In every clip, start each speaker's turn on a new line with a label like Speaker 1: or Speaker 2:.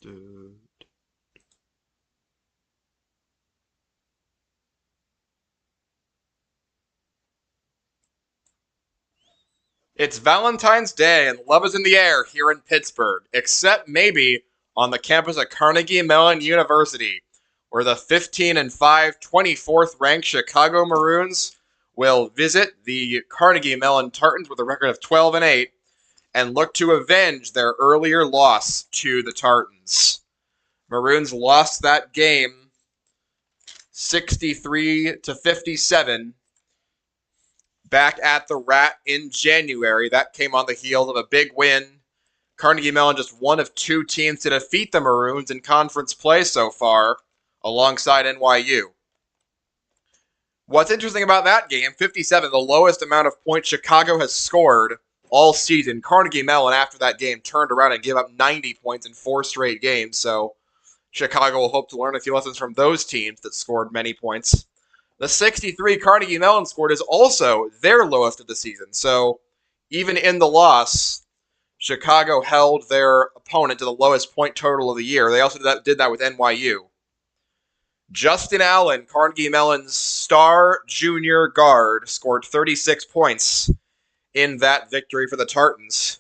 Speaker 1: Dude. It's Valentine's Day and love is in the air here in Pittsburgh, except maybe on the campus of Carnegie Mellon University, where the 15-5, 24th ranked Chicago Maroons will visit the Carnegie Mellon Tartans with a record of 12-8 and look to avenge their earlier loss to the Tartans. Maroons lost that game 63-57 back at the Rat in January. That came on the heels of a big win. Carnegie Mellon just one of two teams to defeat the Maroons in conference play so far, alongside NYU. What's interesting about that game, 57, the lowest amount of points Chicago has scored all season. Carnegie Mellon, after that game, turned around and gave up 90 points in 4 straight games, so Chicago will hope to learn a few lessons from those teams that scored many points. The 63 Carnegie Mellon scored is also their lowest of the season. So even in the loss, Chicago held their opponent to the lowest point total of the year. They also did that with NYU. Justin Allen, Carnegie Mellon's star junior guard, scored 36 points in that victory for the Tartans.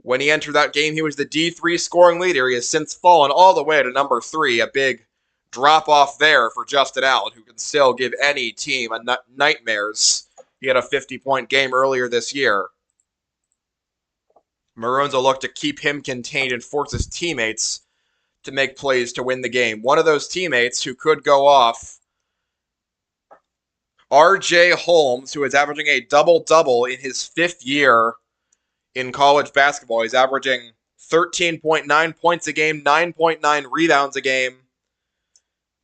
Speaker 1: When he entered that game, he was the D3 scoring leader. He has since fallen all the way to number 3, a big drop-off there for Justin Allen, who can still give any team nightmares. He had a 50-point game earlier this year. Maroons will look to keep him contained and force his teammates to make plays to win the game. One of those teammates who could go off, R.J. Holmes, who is averaging a double-double in his 5th year in college basketball. He's averaging 13.9 points a game, 9.9 rebounds a game,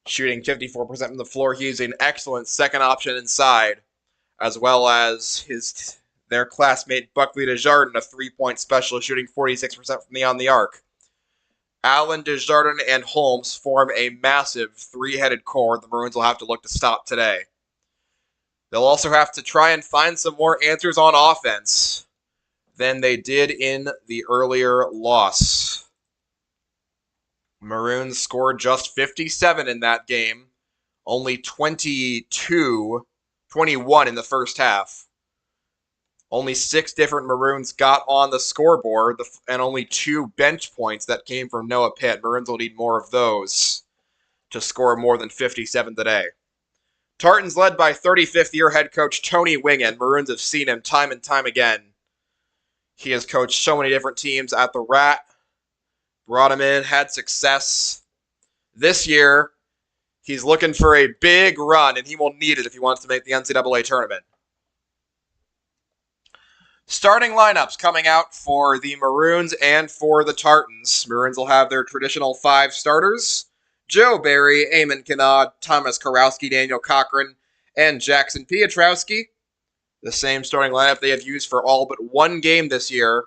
Speaker 1: shooting 54% from the floor. He's an excellent second option inside, as well as their classmate Buckley Desjardins, a three-point specialist, shooting 46% from beyond the arc. Allen, Desjardins, and Holmes form a massive three-headed core the Maroons will have to look to stop today. They'll also have to try and find some more answers on offense than they did in the earlier loss. Maroons scored just 57 in that game, only 21 in the first half. Only 6 different Maroons got on the scoreboard, and only 2 bench points that came from Noah Pitt. Maroons will need more of those to score more than 57 today. Tartans led by 35th-year head coach Tony Wingen. Maroons have seen him time and time again. He has coached so many different teams at the Rat, brought him in, had success. This year, he's looking for a big run, and he will need it if he wants to make the NCAA tournament. Starting lineups coming out for the Maroons and for the Tartans. Maroons will have their traditional 5 starters: Joe Barry, Eamon Kennard, Thomas Karowski, Daniel Cochran, and Jackson Pietrowski. The same starting lineup they have used for all but one game this year,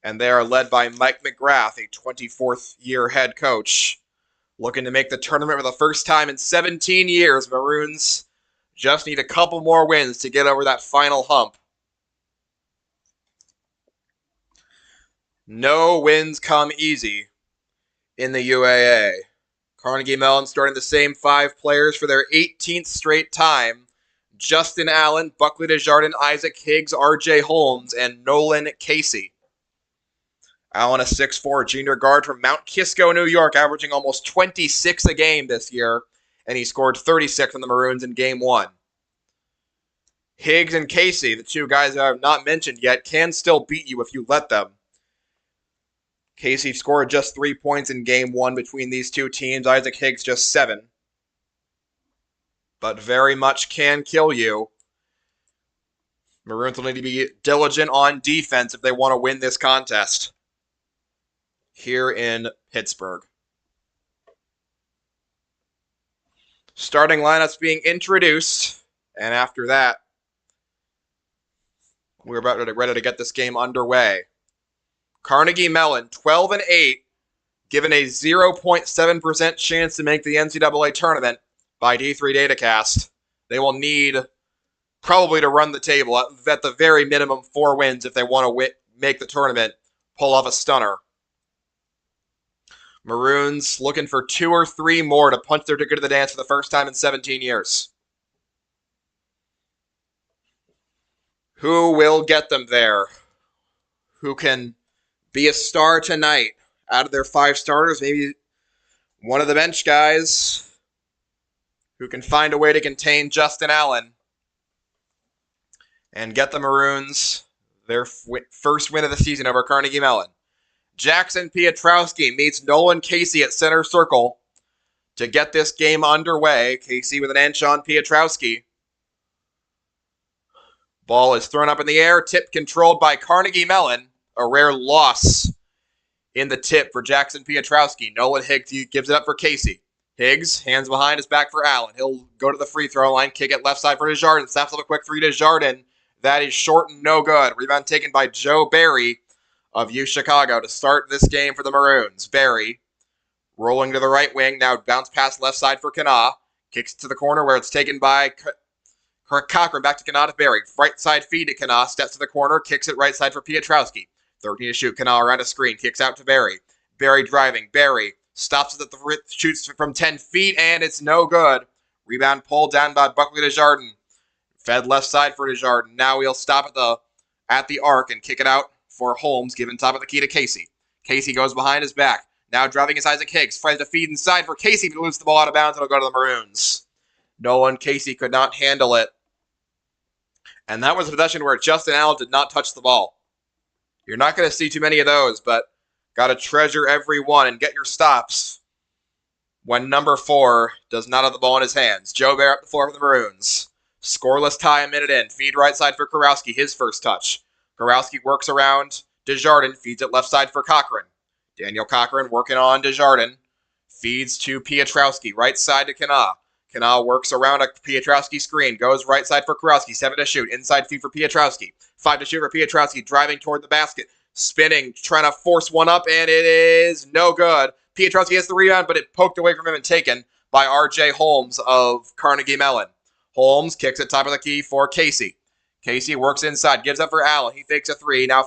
Speaker 1: and they are led by Mike McGrath, a 24th-year head coach, looking to make the tournament for the first time in 17 years. Maroons just need a couple more wins to get over that final hump. No wins come easy in the UAA. Carnegie Mellon starting the same 5 players for their 18th straight time: Justin Allen, Buckley Desjardins, Isaac Higgs, R.J. Holmes, and Nolan Casey. Allen, a 6'4" junior guard from Mount Kisco, New York, averaging almost 26 a game this year, and he scored 36 on the Maroons in Game 1. Higgs and Casey, the 2 guys I have not mentioned yet, can still beat you if you let them. Casey scored just 3 points in Game 1 between these 2 teams. Isaac Higgs just 7. But very much can kill you. Maroons will need to be diligent on defense if they want to win this contest here in Pittsburgh. Starting lineups being introduced, and after that, we're about ready to get this game underway. Carnegie Mellon, 12-8, given a 0.7% chance to make the NCAA tournament by D3 Datacast. They will need probably to run the table at the very minimum 4 wins if they want to make the tournament, pull off a stunner. Maroons looking for 2 or 3 more to punch their ticket to the dance for the first time in 17 years. Who will get them there? Who can be a star tonight? Out of their 5 starters, maybe one of the bench guys who can find a way to contain Justin Allen and get the Maroons their first win of the season over Carnegie Mellon. Jackson Pietrowski meets Nolan Casey at center circle to get this game underway. Casey with an inch on Pietrowski. Ball is thrown up in the air, tip controlled by Carnegie Mellon. A rare loss in the tip for Jackson Pietrowski. Nolan Higgs gives it up for Casey. Higgs, hands behind his back for Allen. He'll go to the free throw line, kick it left side for Desjardins. Snaps up a quick 3 to Desjardins. That is short and no good. Rebound taken by Joe Barry of U Chicago to start this game for the Maroons. Barry rolling to the right wing. Now bounce pass left side for Kana. Kicks to the corner where it's taken by Cochran. Back to Kana to Barry. Right side feed to Kana. Steps to the corner. Kicks it right side for Pietrowski. 13 to shoot. Kana around a screen. Kicks out to Barry. Barry driving. Barry stops at the shoots from 10 feet, and it's no good. Rebound pulled down by Buckley Desjardins. Fed left side for Desjardins. Now he'll stop at the arc and kick it out for Holmes, giving top of the key to Casey. Casey goes behind his back. Now driving is Isaac Higgs. Tries to feed inside for Casey, but loses the ball out of bounds, and it'll go to the Maroons. Nolan Casey could not handle it. And that was a possession where Justin Allen did not touch the ball. You're not going to see too many of those, but got to treasure every one and get your stops when number 4 does not have the ball in his hands. Joe Bear up the floor for the Maroons. Scoreless tie a minute in. Feed right side for Kurowski, his first touch. Kurowski works around Desjardins, feeds it left side for Cochran. Daniel Cochran working on Desjardins. Feeds to Pietrowski, right side to Kana. Kana works around a Pietrowski screen, goes right side for Kurowski, 7 to shoot, inside feed for Pietrowski. 5 to shoot for Pietrowski, driving toward the basket. Spinning, trying to force one up, and it is no good. Pietrowski has the rebound, but it poked away from him and taken by R.J. Holmes of Carnegie Mellon. Holmes kicks it top of the key for Casey. Casey works inside, gives up for Allen. He fakes a 3, now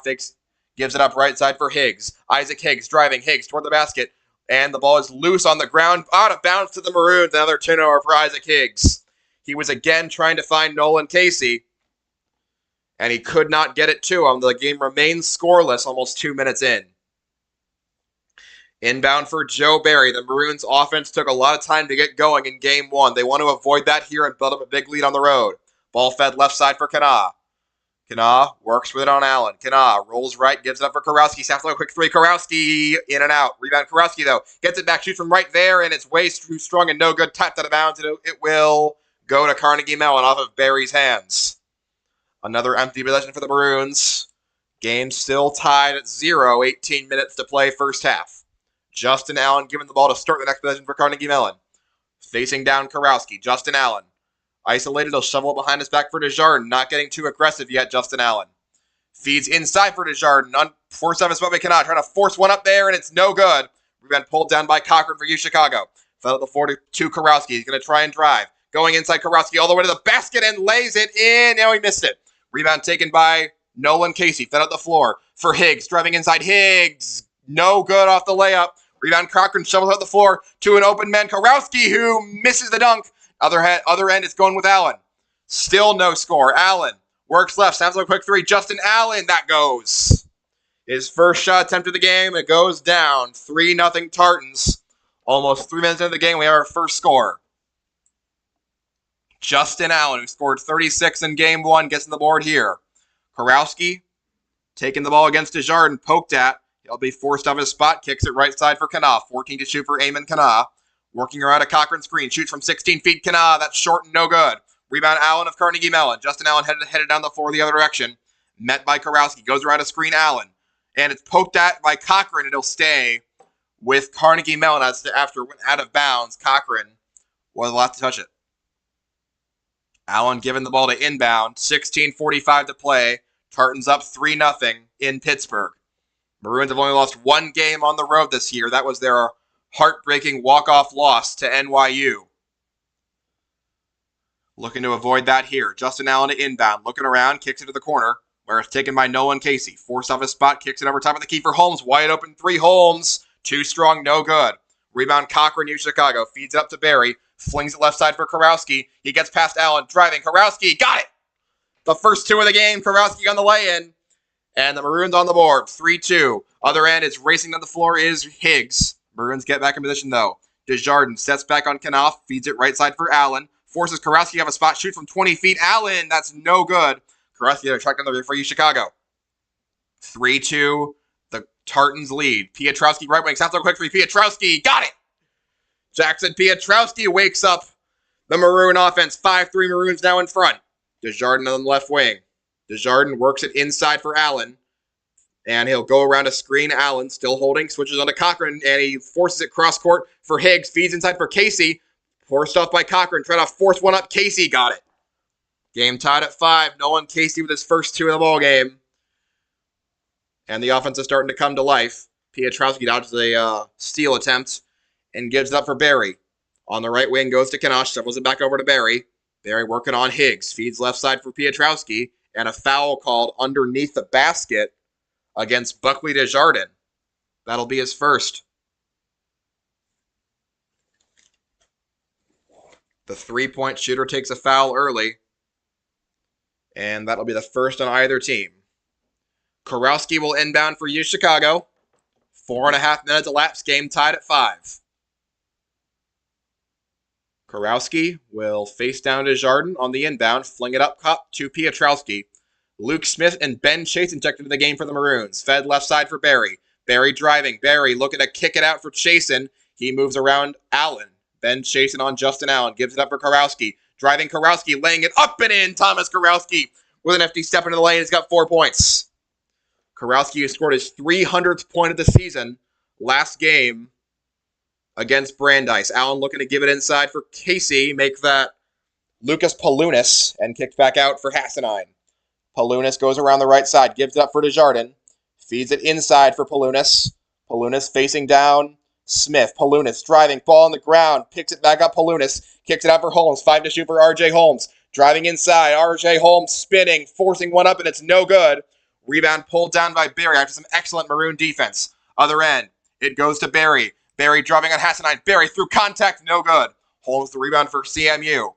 Speaker 1: gives it up right side for Higgs. Isaac Higgs driving, Higgs toward the basket, and the ball is loose on the ground, out of bounds to the Maroons. Another turnover for Isaac Higgs. He was again trying to find Nolan Casey, and he could not get it to him. The game remains scoreless almost 2 minutes in. Inbound for Joe Barry. The Maroons offense took a lot of time to get going in game 1. They want to avoid that here and build up a big lead on the road. Ball fed left side for Kana. Kana works with it on Allen. Kana rolls right, gives it up for Kurowski. Snaps a quick 3. Kurowski in and out. Rebound Kurowski, though. Gets it back, shoots from right there, and it's way too strong and no good. Tapped out of bounds, and it will go to Carnegie Mellon off of Barry's hands. Another empty possession for the Maroons. Game still tied at 0. 18 minutes to play first half. Justin Allen giving the ball to start the next possession for Carnegie Mellon. Facing down Kurowski. Justin Allen. Isolated, he'll shovel it behind his back for Desjardins. Not getting too aggressive yet, Justin Allen. Feeds inside for Desjardins. Forced off his butt, cannot. Trying to force one up there, and it's no good. Rebound pulled down by Cochran for U Chicago. Fell at the floor to Kurowski. He's going to try and drive. Going inside Kurowski all the way to the basket and lays it in. Now he missed it. Rebound taken by Nolan Casey. Fed at the floor for Higgs. Driving inside Higgs. No good off the layup. Rebound Cochran shovels out the floor to an open man. Kurowski, who misses the dunk. Other end, it's going with Allen. Still no score. Allen works left. Snaps a quick 3. Justin Allen, that goes. His first shot attempt of the game. It goes down. 3-0 Tartans. Almost 3 minutes into the game, we have our first score. Justin Allen, who scored 36 in game 1, gets on the board here. Kurowski taking the ball against Desjardins, poked at. He'll be forced off his spot, kicks it right side for Kana. 14 to shoot for Eamon Kana. Working around a Cochran screen, shoots from 16 feet. Kana, that's short and no good. Rebound Allen of Carnegie Mellon. Justin Allen headed down the floor the other direction. Met by Kurowski, goes around a screen Allen. And it's poked at by Cochran, and it'll stay with Carnegie Mellon after it went out of bounds. Cochran was allowed to touch it. Allen giving the ball to inbound. 16:45 to play. Tartans up 3-0 in Pittsburgh. Maroons have only lost 1 game on the road this year. That was their heartbreaking walk-off loss to NYU. Looking to avoid that here. Justin Allen to inbound. Looking around, kicks it to the corner, where it's taken by Nolan Casey. Forced off his spot, kicks it over top of the key for Holmes. Wide open 3. Holmes. Too strong, no good. Rebound, Cochran, New Chicago. Feeds it up to Barry. Flings it left side for Kurowski. He gets past Allen. Driving. Kurowski. Got it! The first two of the game. Kurowski on the lay-in. And the Maroons on the board. 3-2. Other end is racing down the floor is Higgs. Maroons get back in position, though. Desjardins sets back on Knopf. Feeds it right side for Allen. Forces Kurowski to have a spot. Shoot from 20 feet. Allen. That's no good. Kurowski to track down the for you, Chicago. 3-2. The Tartans lead. Pietrowski right wing. Sounds so quick for you. Pietrowski. Got it! Jackson Pietrowski wakes up the Maroon offense. 5-3 Maroons now in front. Desjardins on the left wing. Desjardins works it inside for Allen. And he'll go around a screen. Allen still holding. Switches on to Cochran. And he forces it cross court for Higgs. Feeds inside for Casey. Forced off by Cochran. Trying to force one up. Casey got it. Game tied at 5. Nolan Casey with his first 2 in the ball game. And the offense is starting to come to life. Pietrowski dodges a steal attempt and gives it up for Barry. On the right wing goes to Kanosh. Shovels it back over to Barry. Barry working on Higgs. Feeds left side for Pietrowski. And a foul called underneath the basket against Buckley Desjardins. That'll be his first. The three-point shooter takes a foul early. And that'll be the first on either team. Kurowski will inbound for U Chicago. 4.5 minutes elapsed. Game tied at 5. Kurowski will face down to Desjardins on the inbound. Fling it up top to Pietrowski. Luke Smith and Ben Chase injected into the game for the Maroons. Fed left side for Barry. Barry driving. Barry looking to kick it out for Chasen. He moves around Allen. Ben Chasen on Justin Allen. Gives it up for Kurowski. Driving Kurowski. Laying it up and in. Thomas Kurowski with an FD step into the lane. He's got 4 points. Kurowski has scored his 300th point of the season last game against Brandeis. Allen looking to give it inside for Casey. Make that Lucas Palunas and kicked back out for Hassanine. Palunas goes around the right side. Gives it up for Desjardins. Feeds it inside for Palunas. Palunas facing down Smith. Palunas driving. Ball on the ground. Picks it back up. Palunas kicks it out for Holmes. 5 to shoot for R.J. Holmes. Driving inside. R.J. Holmes spinning. Forcing one up and it's no good. Rebound pulled down by Barry after some excellent Maroon defense. Other end. It goes to Barry. Barry driving on Hassanine. Barry through contact. No good. Holmes the rebound for CMU.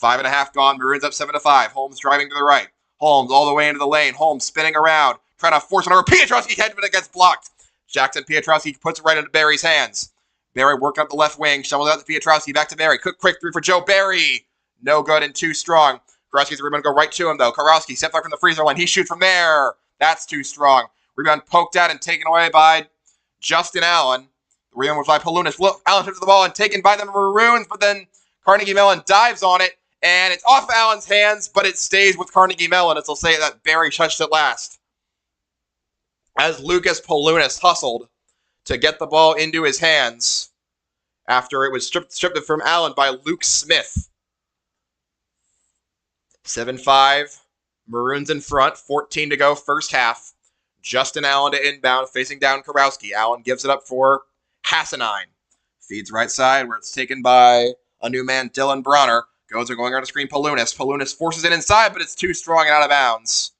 Speaker 1: 5.5 gone. Maroons up 7-5. Holmes driving to the right. Holmes all the way into the lane. Holmes spinning around. Trying to force it over. Pietrowski head, but it gets blocked. Jackson Pietrowski puts it right into Barry's hands. Barry working up the left wing. Shovels out to Pietrowski. Back to Barry. Quick 3 for Joe Barry. No good and too strong. Kurowski's the rebound go right to him, though. Kurowski steps back from the free throw line. He shoots from there. That's too strong. Rebound poked out and taken away by Justin Allen. The rebound was by Palunas. Allen tips the ball and taken by the Maroons, but then Carnegie Mellon dives on it, and it's off Allen's hands, but it stays with Carnegie Mellon, as they'll say that Barry touched it last. As Lucas Palunas hustled to get the ball into his hands after it was stripped from Allen by Luke Smith. 7-5. Maroons in front, 14 to go, first half. Justin Allen to inbound, facing down Kurowski. Allen gives it up for Hassanine. Feeds right side, where it's taken by a new man, Dylan Bronner. Going around the screen, Palunas. Palunas forces it inside, but it's too strong and out of bounds.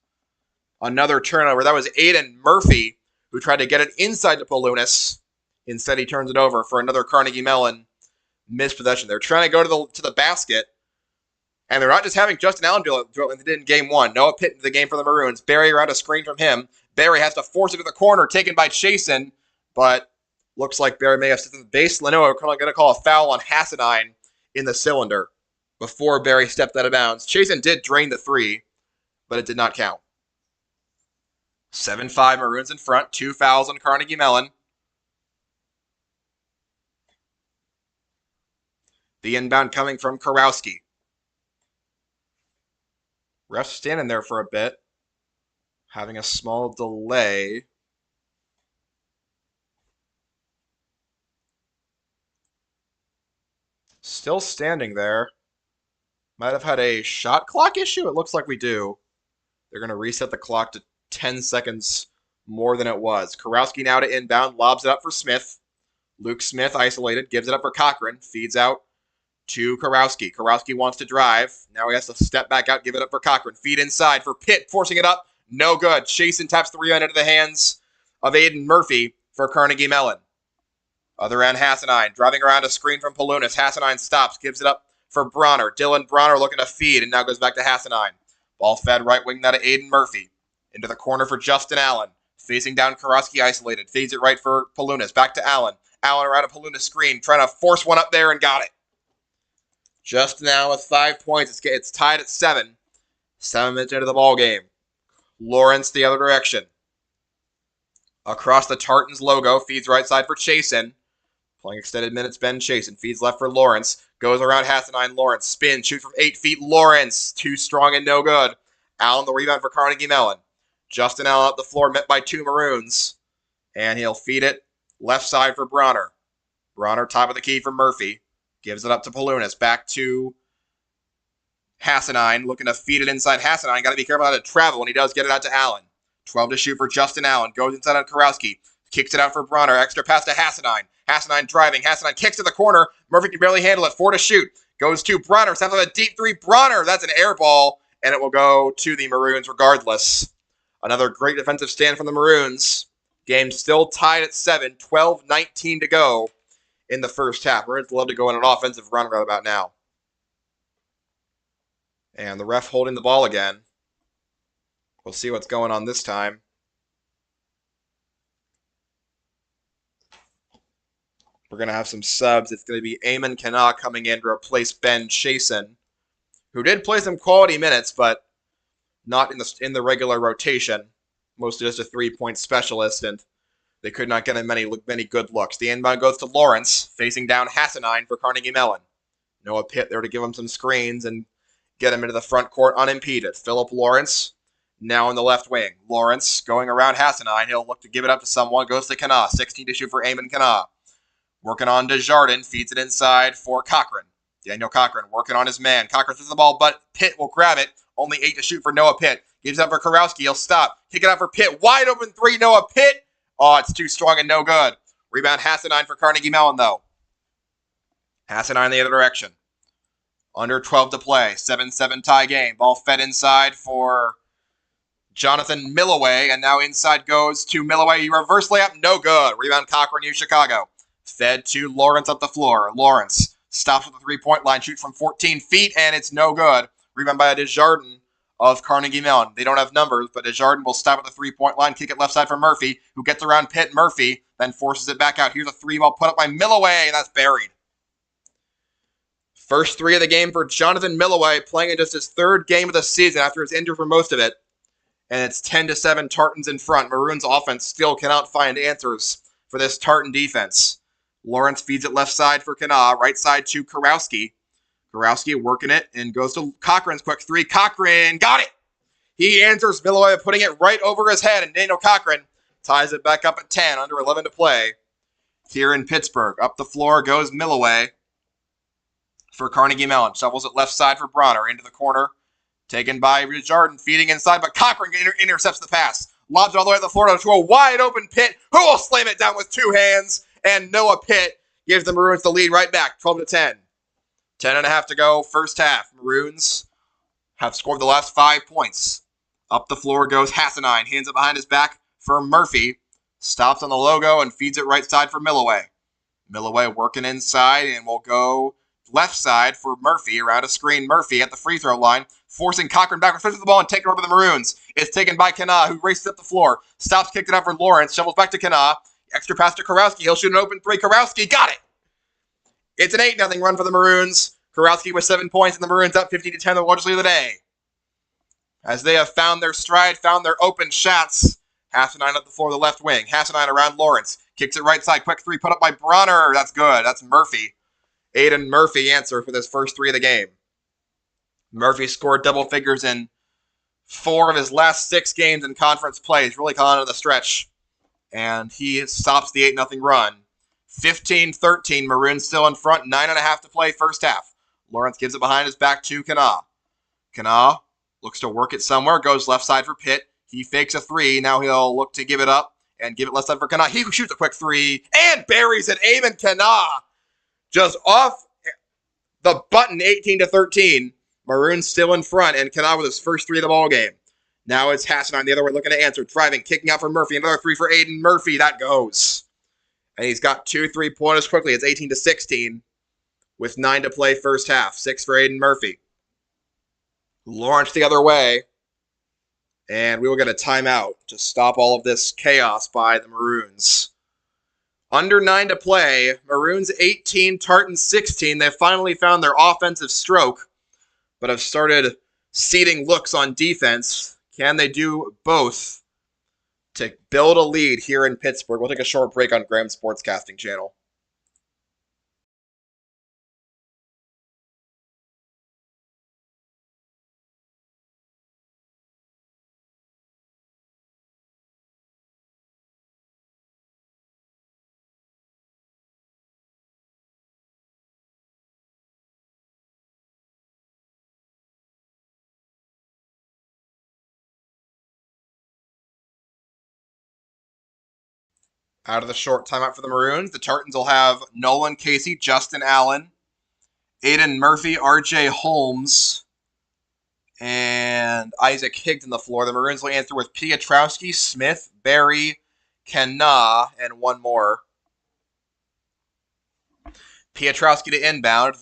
Speaker 1: Another turnover. That was Aiden Murphy, who tried to get it inside to Palunas. Instead, he turns it over for another Carnegie Mellon missed possession. They're trying to go to the basket. And they're not just having Justin Allen do it like they did in Game 1. Noah Pitt into the game for the Maroons. Barry around a screen from him. Barry has to force it to the corner, taken by Chasen. But looks like Barry may have stepped to the base. Lenoa are going to call a foul on Hassanine in the cylinder before Barry stepped out of bounds. Chasen did drain the 3, but it did not count. 7-5 Maroons in front. 2 fouls on Carnegie Mellon. The inbound coming from Kurowski. Ref standing there for a bit, having a small delay. Still standing there. Might have had a shot clock issue? It looks like we do. They're going to reset the clock to 10 seconds more than it was. Kurowski now to inbound, lobs it up for Smith. Luke Smith isolated, gives it up for Cochran, feeds out to Kurowski. Kurowski wants to drive. Now he has to step back out, give it up for Cochran. Feed inside for Pitt, forcing it up. No good. Chasen taps the rebound into the hands of Aiden Murphy for Carnegie Mellon. Other end, Hassanine driving around a screen from Polunas. Hassanine stops, gives it up for Bronner. Dylan Bronner looking to feed, and now goes back to Hassanine. Ball fed right wing now to Aiden Murphy. Into the corner for Justin Allen. Facing down Karofsky isolated. Feeds it right for Polunas. Back to Allen. Allen around a Polunas screen. Trying to force one up there and got it. Just now with 5 points. It's tied at 7. 7 minutes into the ball game. Lawrence the other direction. Across the Tartans logo. Feeds right side for Chasen. Playing extended minutes, Ben Chasen. Feeds left for Lawrence. Goes around Hassanine. Lawrence. Spin. Shoot from 8 feet. Lawrence. Too strong and no good. Allen the rebound for Carnegie Mellon. Justin Allen up the floor, met by 2 Maroons. And he'll feed it left side for Bronner. Bronner top of the key for Murphy. Gives it up to Polunas. Back to Hassanine. Looking to feed it inside Hassanine. Got to be careful how to travel when he does get it out to Allen. 12 to shoot for Justin Allen. Goes inside on Karofsky. Kicks it out for Bronner. Extra pass to Hassanine. Hassanine driving. Hassanine kicks to the corner. Murphy can barely handle it. 4 to shoot. Goes to Bronner. Sounds like a deep 3. Bronner. That's an air ball. And it will go to the Maroons regardless. Another great defensive stand from the Maroons. Game still tied at 7. 12-19 to go in the first half. Maroons love to go on an offensive run right about now. And the ref holding the ball again. We'll see what's going on this time. We're going to have some subs. It's going to be Eamon Kana coming in to replace Ben Chasen, who did play some quality minutes, but not in the regular rotation. Mostly just a 3-point specialist, and they could not get him many good looks. The inbound goes to Lawrence, facing down Hassanine for Carnegie Mellon. Noah Pitt there to give him some screens and get him into the front court unimpeded. Philip Lawrence now in the left wing. Lawrence going around Hassanine. He'll look to give it up to someone. Goes to Kana. 16 to shoot for Eamon Kana. Working on Desjardins. Feeds it inside for Cochran. Daniel Cochran working on his man. Cochran throws the ball, but Pitt will grab it. Only 8 to shoot for Noah Pitt. Gives it up for Karofsky. He'll stop. Kick it out for Pitt. Wide open 3, Noah Pitt. Oh, it's too strong and no good. Rebound Hassanine for Carnegie Mellon, though. Hassanine the other direction. Under 12 to play. 7-7 tie game. Ball fed inside for Jonathan Milloway, and now inside goes to Milloway. Reverse layup, no good. Rebound Cochran, U Chicago. Fed to Lawrence up the floor. Lawrence stops at the 3-point line, shoots from 14 feet, and it's no good. Rebound by Desjardins of Carnegie Mellon. They don't have numbers, but Desjardins will stop at the 3-point line, kick it left side for Murphy, who gets around Pitt. Murphy then forces it back out. Here's a 3 ball put up by Milloway, and that's buried. First 3 of the game for Jonathan Milloway, playing in just his 3rd game of the season after his injury for most of it. And it's 10-7 Tartans in front. Maroons offense still cannot find answers for this Tartan defense. Lawrence feeds it left side for Kana, right side to Karofsky. Karofsky working it and goes to Cochran's quick 3. Cochran got it. He answers Milloway putting it right over his head, and Daniel Cochran ties it back up at 10, under 11 to play. Here in Pittsburgh, up the floor goes Milloway for Carnegie Mellon. Shovels it left side for Bronner into the corner. Taken by Desjardins, feeding inside, but Cochran intercepts the pass. Lobs it all the way to the floor to a wide open Pitt, who will slam it down with 2 hands. And Noah Pitt gives the Maroons the lead right back, 12-10. 10.5 to go, first half. Maroons have scored the last 5 points. Up the floor goes Hassanine, hands it behind his back for Murphy. Stops on the logo and feeds it right side for Milloway. Milloway working inside and will go left side for Murphy, around a screen. Murphy at the free throw line, forcing Cochran back, switches the ball and taking it over the Maroons. It's taken by Kana, who races up the floor. Stops, kicked it out for Lawrence, shovels back to Kana. Extra pass to Karofsky. He'll shoot an open 3. Karofsky got it. It's an 8-0 run for the Maroons. Karofsky with 7 points, and the Maroons up 15-10, the largest lead of the day. As they have found their stride, found their open shots. Hassanine up the floor of the left wing. Hassanine around Lawrence. Kicks it right side. Quick 3 put up by Bronner. That's good. That's Murphy. Aiden Murphy answer for this first 3 of the game. Murphy scored double figures in 4 of his last 6 games in conference play. He's really calling it the stretch. And he stops the 8-0 run. 15-13, Maroons still in front. 9.5 to play first half. Lawrence gives it behind his back to Kana. Kana looks to work it somewhere. Goes left side for Pitt. He fakes a 3. Now he'll look to give it up and give it left side for Kana. He shoots a quick 3 and buries it. Eamon Kana just off the button, 18-13. Maroons still in front, and Kana with his first 3 of the ball game. Now it's Hassanine the other way looking to answer. Driving, kicking out for Murphy. Another 3 for Aiden Murphy. That goes. And he's got 2 3-pointers quickly. It's 18-16 with 9 to play first half. 6 for Aiden Murphy. Launched the other way. And we will get a timeout to stop all of this chaos by the Maroons. Under 9 to play. Maroons 18, Tartans 16. They finally found their offensive stroke, but have started ceding looks on defense. Can they do both to build a lead here in Pittsburgh? We'll take a short break on Graham's Sportscasting channel. Out of the short timeout for the Maroons, the Tartans will have Nolan Casey, Justin Allen, Aiden Murphy, RJ Holmes, and Isaac Higgs on the floor. The Maroons will answer with Piotrowski, Smith, Barry, Kenna, and one more. Piotrowski to inbound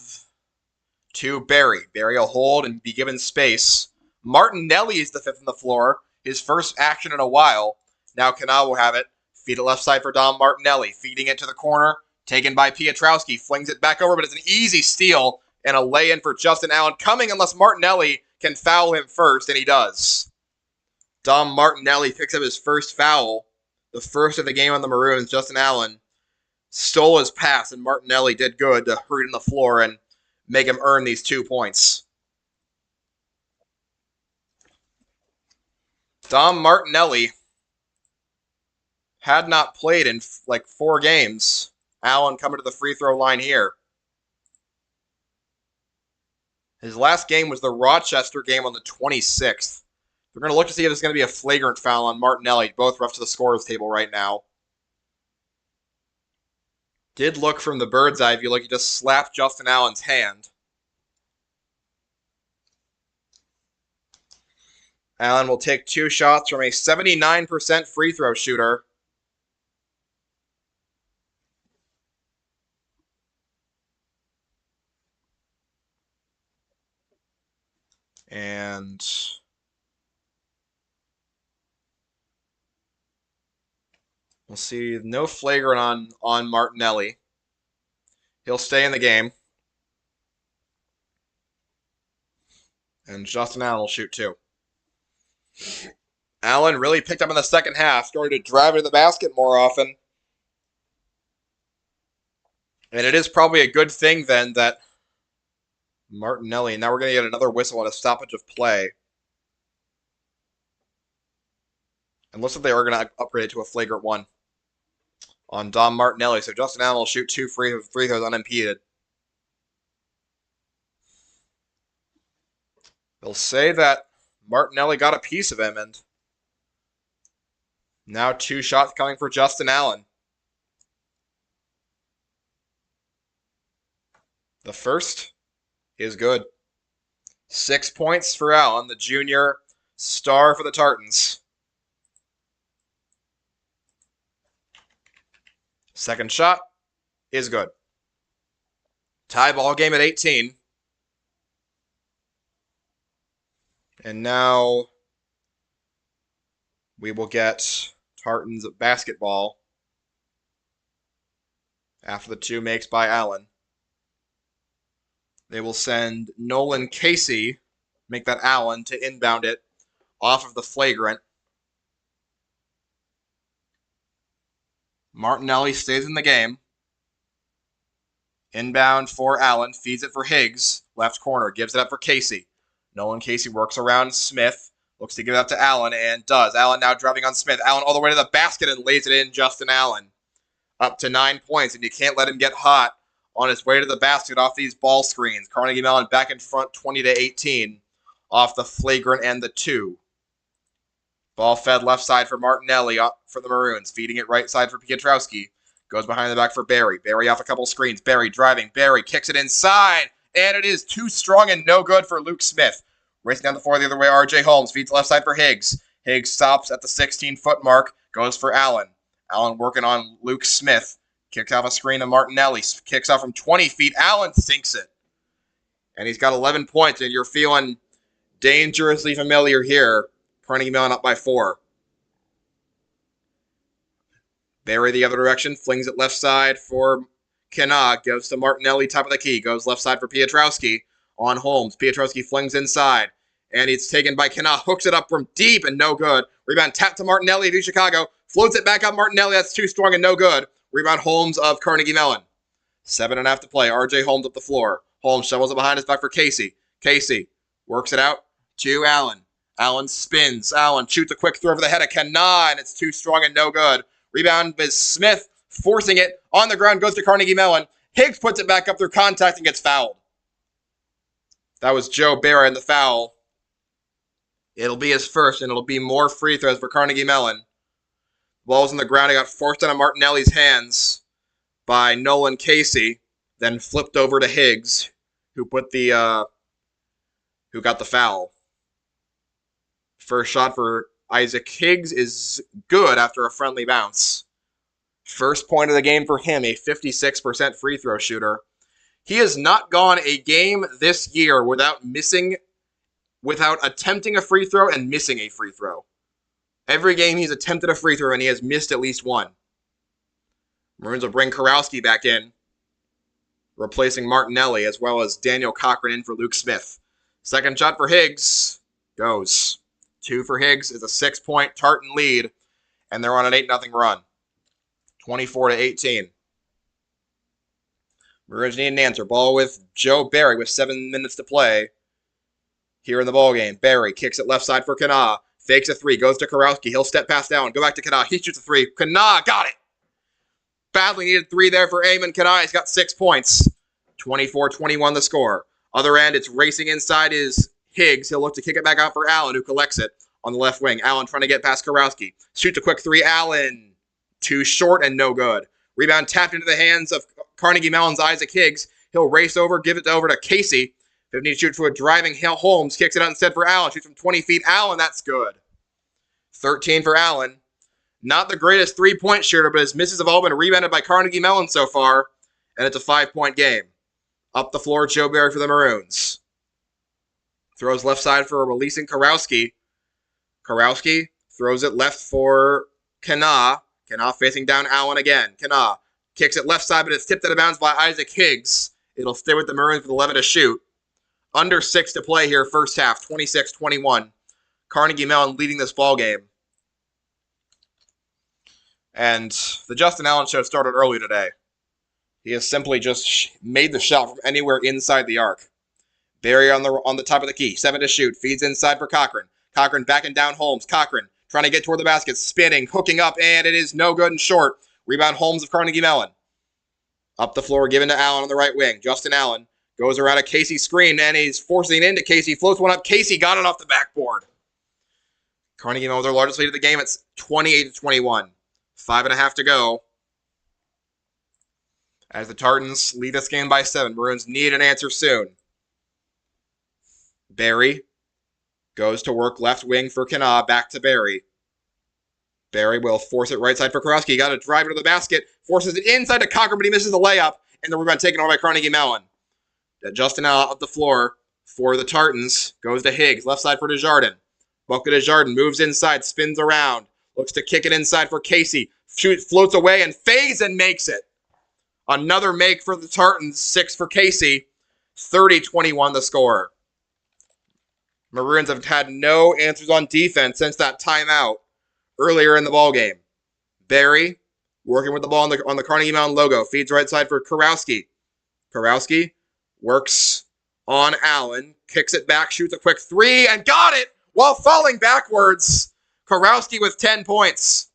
Speaker 1: to Barry. Barry will hold and be given space. Martinelli is the fifth on the floor. His first action in a while. Now Kenna will have it. Feed it left side for Dom Martinelli. Feeding it to the corner. Taken by Piotrowski. Flings it back over, but it's an easy steal and a lay-in for Justin Allen. Coming unless Martinelli can foul him first, and he does. Dom Martinelli picks up his first foul. The first of the game on the Maroons. Justin Allen stole his pass, and Martinelli did good to hurt him on the floor and make him earn these 2 points. Dom Martinelli had not played in like 4 games. Allen coming to the free throw line here. His last game was the Rochester game on the 26th. We're going to look to see if there's going to be a flagrant foul on Martinelli. Both refs to the scorer's table right now. Did look from the bird's eye view like he just slapped Justin Allen's hand. Allen will take 2 shots from a 79% free throw shooter. And we'll see no flagrant on Martinelli. He'll stay in the game. And Justin Allen will shoot 2. Allen really picked up in the second half, started to drive to the basket more often. And it is probably a good thing then that Martinelli, now we're going to get another whistle and a stoppage of play. And looks like they are going to upgrade it to a flagrant 1 on Dom Martinelli. So Justin Allen will shoot 2 free throws unimpeded. They'll say that Martinelli got a piece of him, and now 2 shots coming for Justin Allen. The first is good. 6 points for Allen, the junior star for the Tartans. Second shot is good. Tie ball game at 18. And now we will get Tartans basketball after the 2 makes by Allen. They will send Nolan Casey, make that Allen, to inbound it off of the flagrant. Martinelli stays in the game. Inbound for Allen, feeds it for Higgs, left corner, gives it up for Casey. Nolan Casey works around Smith, looks to give it up to Allen, and does. Allen now driving on Smith. Allen all the way to the basket and lays it in. Justin Allen up to 9 points, and you can't let him get hot on his way to the basket off these ball screens. Carnegie Mellon back in front 20-18 off the flagrant and the 2. Ball fed left side for Martinelli for the Maroons. Feeding it right side for Piotrowski. Goes behind the back for Barry. Barry off a couple screens. Barry driving. Barry kicks it inside. And it is too strong and no good for Luke Smith. Racing down the floor the other way, RJ Holmes. Feeds left side for Higgs. Higgs stops at the 16-foot mark. Goes for Allen. Allen working on Luke Smith. Kicks off a screen to Martinelli. Kicks off from 20 feet. Allen sinks it. And he's got 11 points, and you're feeling dangerously familiar here. Carnegie Mellon up by 4. Barry the other direction, flings it left side for Kanaa, goes to Martinelli, top of the key, goes left side for Pietrowski on Holmes. Pietrowski flings inside, and it's taken by Kanaa, hooks it up from deep and no good. Rebound tapped to Martinelli of Chicago, floats it back up Martinelli, that's too strong and no good. Rebound Holmes of Carnegie Mellon. 7.5 to play, RJ Holmes up the floor. Holmes shovels it behind his back for Casey. Casey works it out to Allen. Allen spins. Allen shoots a quick throw over the head of Kanaa, and it's too strong and no good. Rebound is Smith, forcing it on the ground, goes to Carnegie Mellon. Higgs puts it back up through contact and gets fouled. That was Joe Barra in the foul. It'll be his first, and it'll be more free throws for Carnegie Mellon. Ball's on the ground. It got forced out of Martinelli's hands by Nolan Casey, then flipped over to Higgs, who got the foul. First shot for Isaac Higgs is good after a friendly bounce. First point of the game for him, a 56% free throw shooter. He has not gone a game this year without attempting a free throw and missing a free throw. Every game he's attempted a free throw and he has missed at least one. Maroons will bring Kurowski back in, replacing Martinelli, as well as Daniel Cochran in for Luke Smith. Second shot for Higgs goes. 2 for Higgs is a 6-point Tartan lead, and they're on an 8-0 run. 24-18. Maroons need an answer. Ball with Joe Barry with 7 minutes to play here in the ballgame. Barry kicks it left side for Kanaa. Fakes a 3. Goes to Kurowski. He'll step past down. Go back to Kanaa. He shoots a 3. Kanaa got it. Badly needed 3 there for Eamon Kanaa. He's got 6 points. 24-21 the score. Other end, it's racing inside is Higgs. He'll look to kick it back out for Allen, who collects it on the left wing. Allen trying to get past Kurowski. Shoots a quick 3. Allen. Too short and no good. Rebound tapped into the hands of Carnegie Mellon's Isaac Higgs. He'll race over, give it over to Casey. 15 shoots for a driving Holmes. Kicks it out instead for Allen. Shoots from 20 feet. Allen, that's good. 13 for Allen. Not the greatest 3-point shooter, but his misses have all been rebounded by Carnegie Mellon so far. And it's a 5-point game. Up the floor, Joe Barry for the Maroons. Throws left side for releasing Kurowski. Kurowski throws it left for Kanaa. Kanaa facing down Allen again. Kanaa kicks it left side, but it's tipped out of bounds by Isaac Higgs. It'll stay with the Maroons with 11 to shoot. Under 6 to play here, first half, 26-21. Carnegie Mellon leading this ball game. And the Justin Allen show started early today. He has simply just made the shot from anywhere inside the arc. Barry on the top of the key, 7 to shoot, feeds inside for Cochran. Cochran backing down Holmes. Cochran trying to get toward the basket, spinning, hooking up, and it is no good and short. Rebound Holmes of Carnegie Mellon. Up the floor, given to Allen on the right wing. Justin Allen goes around a Casey screen, and he's forcing it into Casey. Floats one up. Casey got it off the backboard. Carnegie Mellon with their largest lead of the game. It's 28-21. 5.5 to go. As the Tartans lead this game by 7. Maroons need an answer soon. Barry goes to work left wing for Kanaa. Back to Barry. Barry will force it right side for Kurowski. Got to drive it to the basket. Forces it inside to Cochran, but he misses the layup. And the rebound taken over by Carnegie Mellon. Justin Allen up the floor for the Tartans. Goes to Higgs. Left side for Desjardins. Bucket Desjardins moves inside. Spins around. Looks to kick it inside for Casey. Floats away and fades and makes it. Another make for the Tartans. 6 for Casey. 30-21 the score. Maroons have had no answers on defense since that timeout earlier in the ballgame. Barry working with the ball on the Carnegie Mellon logo. Feeds right side for Kurowski. Kurowski works on Allen. Kicks it back. Shoots a quick 3 and got it while falling backwards. Kurowski with 10 points.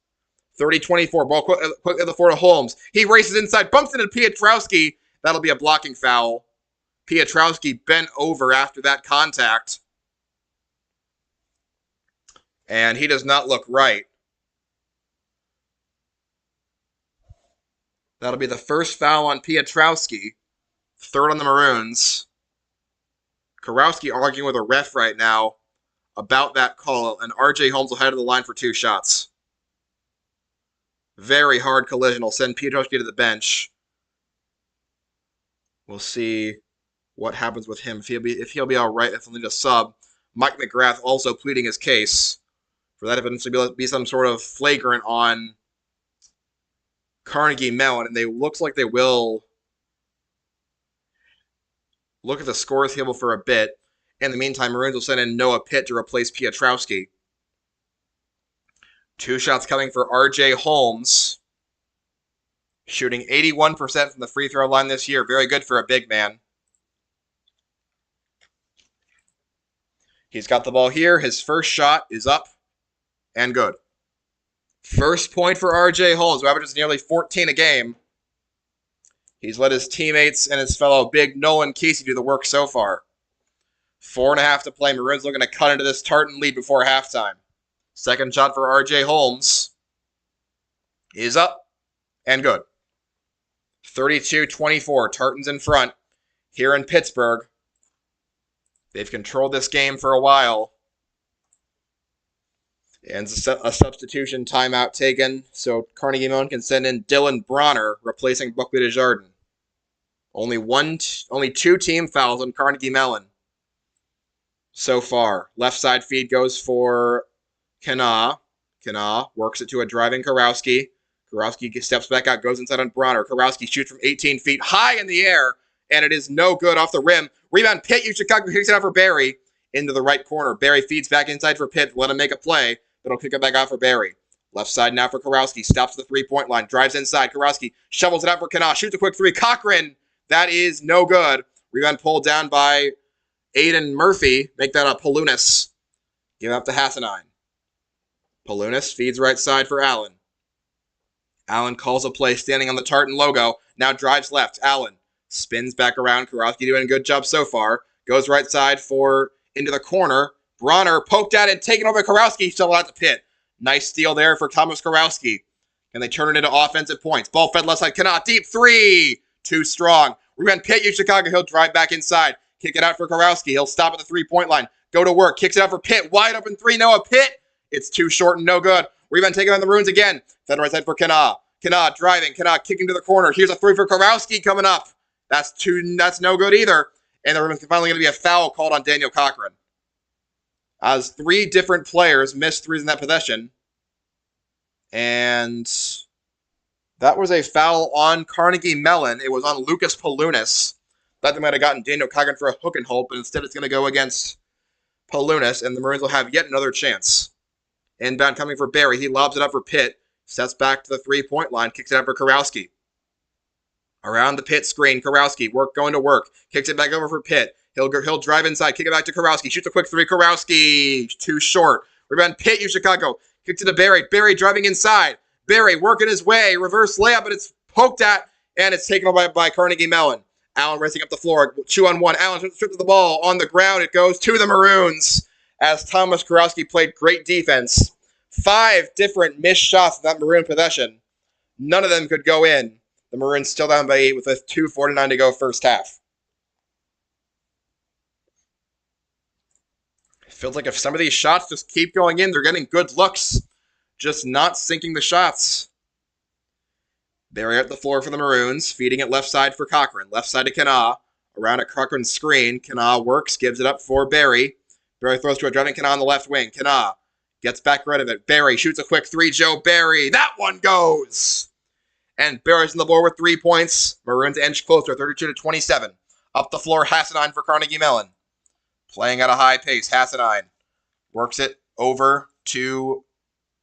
Speaker 1: 30-24. Ball quick at the floor to Holmes. He races inside. Bumps into Pietrowski. That'll be a blocking foul. Pietrowski bent over after that contact. And he does not look right. That'll be the first foul on Pietrowski. 3rd on the Maroons. Kurowski arguing with a ref right now about that call, and RJ Holmes will head to the line for 2 shots. Very hard collision. Will send Piotrowski to the bench. We'll see what happens with him. If he'll be all right, if he'll need a sub. Mike McGrath also pleading his case for that eventually be some sort of flagrant on Carnegie Mellon, and they looks like they will look at the scores table for a bit. In the meantime, Maroons will send in Noah Pitt to replace Piotrowski. 2 shots coming for R.J. Holmes. Shooting 81% from the free throw line this year. Very good for a big man. He's got the ball here. His first shot is up and good. First point for R.J. Holmes, who averages nearly 14 a game. He's let his teammates and his fellow big Nolan Casey do the work so far. 4.5 to play. Maroons looking to cut into this Tartan lead before halftime. Second shot for R.J. Holmes is up and good. 32-24. Tartans in front here in Pittsburgh. They've controlled this game for a while. And a substitution timeout taken, so Carnegie Mellon can send in Dylan Bronner, replacing Buckley Desjardins. Only 2 team fouls on Carnegie Mellon so far. Left side feed goes for Kana. Kana works it to a driving Kurowski. Kurowski steps back out, goes inside on Bronner. Kurowski shoots from 18 feet high in the air, and it is no good off the rim. Rebound, Pitt, Chicago kicks it out for Barry into the right corner. Barry feeds back inside for Pitt, let him make a play. It'll kick it back out for Barry. Left side now for Kurowski. Stops the three-point line. Drives inside. Kurowski shovels it out for Kana. Shoots a quick 3. Cochran. That is no good. Rebound pulled down by Aiden Murphy. Make that a Palunas. Give it up to Hassanine. Palunas feeds right side for Allen. Allen calls a play standing on the Tartan logo. Now drives left. Allen spins back around. Kurowski doing a good job so far. Goes right side for into the corner. Bronner poked at and taken over Kurowski. Still out to Pitt. Nice steal there for Thomas Kurowski. Can they turn it into offensive points? Ball fed left side. Cannot. Deep 3. Too strong. Rebound Pitt. Chicago. He'll drive back inside. Kick it out for Kurowski. He'll stop at the 3-point line. Go to work. Kicks it out for Pitt. Wide open 3. Noah Pitt. It's too short and no good. Rebound taken on the Maroons again. Fed right side for Kana. Kana driving. Kana kicking to the corner. Here's a 3 for Kurowski coming up. That's no good either. And there's finally going to be a foul called on Daniel Cochran. As 3 different players missed threes in that possession. And that was a foul on Carnegie Mellon. It was on Lucas Palunas. Thought they might have gotten Daniel Cochran for a hook and hold, but instead it's going to go against Palunas, and the Maroons will have yet another chance. Inbound coming for Barry. He lobs it up for Pitt. Steps back to the 3-point line. Kicks it out for Kurowski. Around the Pitt screen, Kurowski going to work. Kicks it back over for Pitt. He'll drive inside, kick it back to Kurowski. Shoots a quick 3. Kurowski, too short. Rebound Pitt, Chicago. Kicks it to Barry. Barry driving inside. Barry working his way. Reverse layup, but it's poked at, and it's taken by Carnegie Mellon. Allen racing up the floor. 2-on-1. Allen strips the ball on the ground. It goes to the Maroons as Thomas Kurowski played great defense. 5 different missed shots in that Maroon possession. None of them could go in. The Maroons still down by 8 with a 2:49 to go first half. It feels like if some of these shots just keep going in, they're getting good looks. Just not sinking the shots. Barry at the floor for the Maroons, feeding it left side for Cochran. Left side to Kana. Around at Cochran's screen. Kana works, gives it up for Barry. Barry throws to a driving Kana on the left wing. Kana gets back rid of it. Barry shoots a quick 3. Joe Barry. That one goes. And Barry's on the board with 3 points. Maroons inch closer, 32-27. Up the floor, Hassanine for Carnegie Mellon. Playing at a high pace, Hassanine works it over to